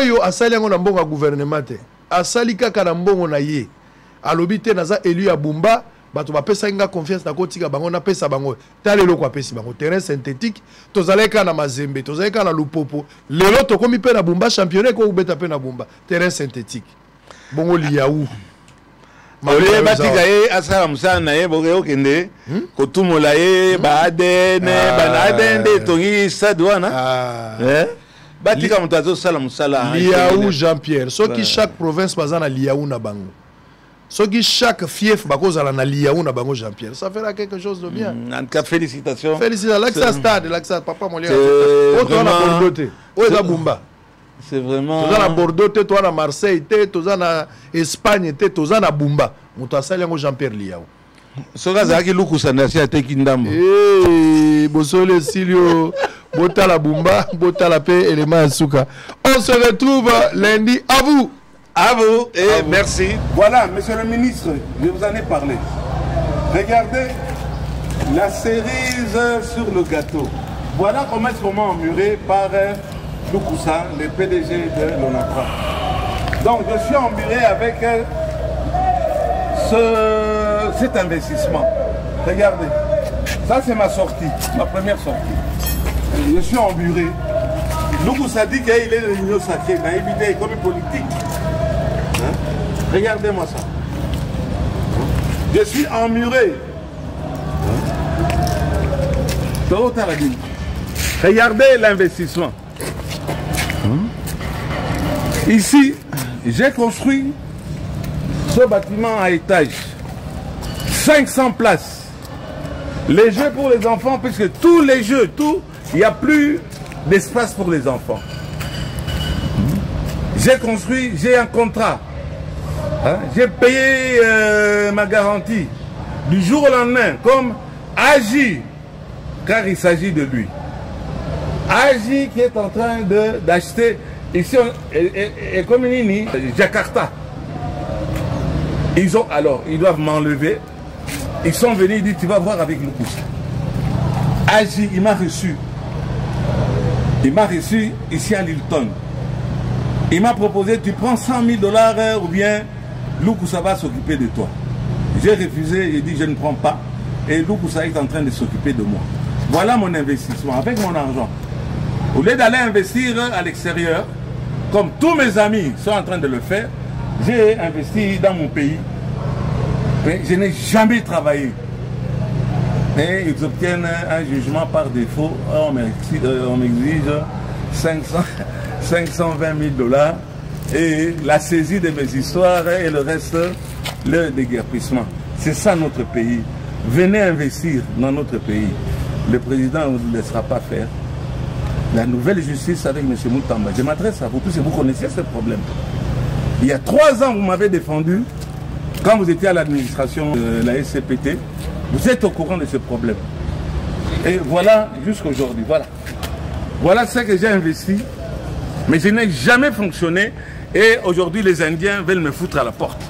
oyo asali yango na mboka gouvernement te asali kaka na mbongo na ye alobite naza élu ya Bumba bato bapesa nga confiance na kotika bango na pesa bango talelo kwa pesi bango terrain synthétique tozaleka na Mazembe tozaleka na Lupopo lelo tokomi pe na Bumba championnat ko ubeta pe na Bumba terrain synthétique bongo liaou Mole batika ye asala musana ye boke okende kotumola ye ba ADN ba ADN de tongi sadwana batika mutazo sala musala liaou Jean-Pierre soki chaque province bazana liaou na bango. Ce qui chaque fief bakozala na liaou na bango Jean-Pierre, ça fera quelque chose de bien. En tout cas, félicitations. Félicitations. L'accès stade, l'accès papa Molière. Toi na Bordeaux, toi na Bumba. C'est vraiment. Toi na Bordeaux, toi na Marseille, toi na Espagne, toi na Bumba. Muto asali yango Jean-Pierre liaou. Sokazaki Lukusa Nasi a Tekindambo. Bosole Silio, Botala Bumba, Botala Pe, élément Souka. On se retrouve lundi. À vous. À vous et à vous. Merci. Voilà, monsieur le ministre, je vous en ai parlé. Regardez la cerise sur le gâteau. Voilà comment est-ce qu'on m'a emmuré par Lukusa, le PDG de l'ONATRA. Donc je suis emmuré avec cet investissement. Regardez, ça c'est ma sortie, ma première sortie. Je suis emmuré. Lukusa dit qu'il est de l'union sacrée, il a évité comme politique. Hein? Regardez-moi ça. Je suis emmuré. Regardez l'investissement. Ici, j'ai construit ce bâtiment à étage. 500 places. Les jeux pour les enfants, puisque tous les jeux, il n'y a plus d'espace pour les enfants. J'ai construit, j'ai un contrat. Hein? J'ai payé ma garantie. Du jour au lendemain, comme Agi, car il s'agit de lui. Agi qui est en train d'acheter, ici, et comme Nini, Jakarta. Ils doivent m'enlever. Ils sont venus, ils disent, tu vas voir avec Lukusa. Agi, il m'a reçu. Il m'a reçu ici à Lilton. Il m'a proposé, tu prends $100 000 ou bien Lukusa va s'occuper de toi. J'ai refusé, j'ai dit, je ne prends pas. Et Lukusa est en train de s'occuper de moi. Voilà mon investissement, avec mon argent. Au lieu d'aller investir à l'extérieur, comme tous mes amis sont en train de le faire, j'ai investi dans mon pays. Mais je n'ai jamais travaillé. Et ils obtiennent un jugement par défaut. On m'exige 520 000 $ et la saisie de mes histoires et le reste, le déguerpissement. C'est ça notre pays. Venez investir dans notre pays. Le président ne vous laissera pas faire. La nouvelle justice avec M. Moutamba. Je m'adresse à vous tous et vous connaissez ce problème. Il y a 3 ans, vous m'avez défendu quand vous étiez à l'administration de la SCPT. Vous êtes au courant de ce problème. Et voilà, jusqu'aujourd'hui, voilà. Voilà ce que j'ai investi. Mais je n'ai jamais fonctionné. Et aujourd'hui, les Indiens veulent me foutre à la porte.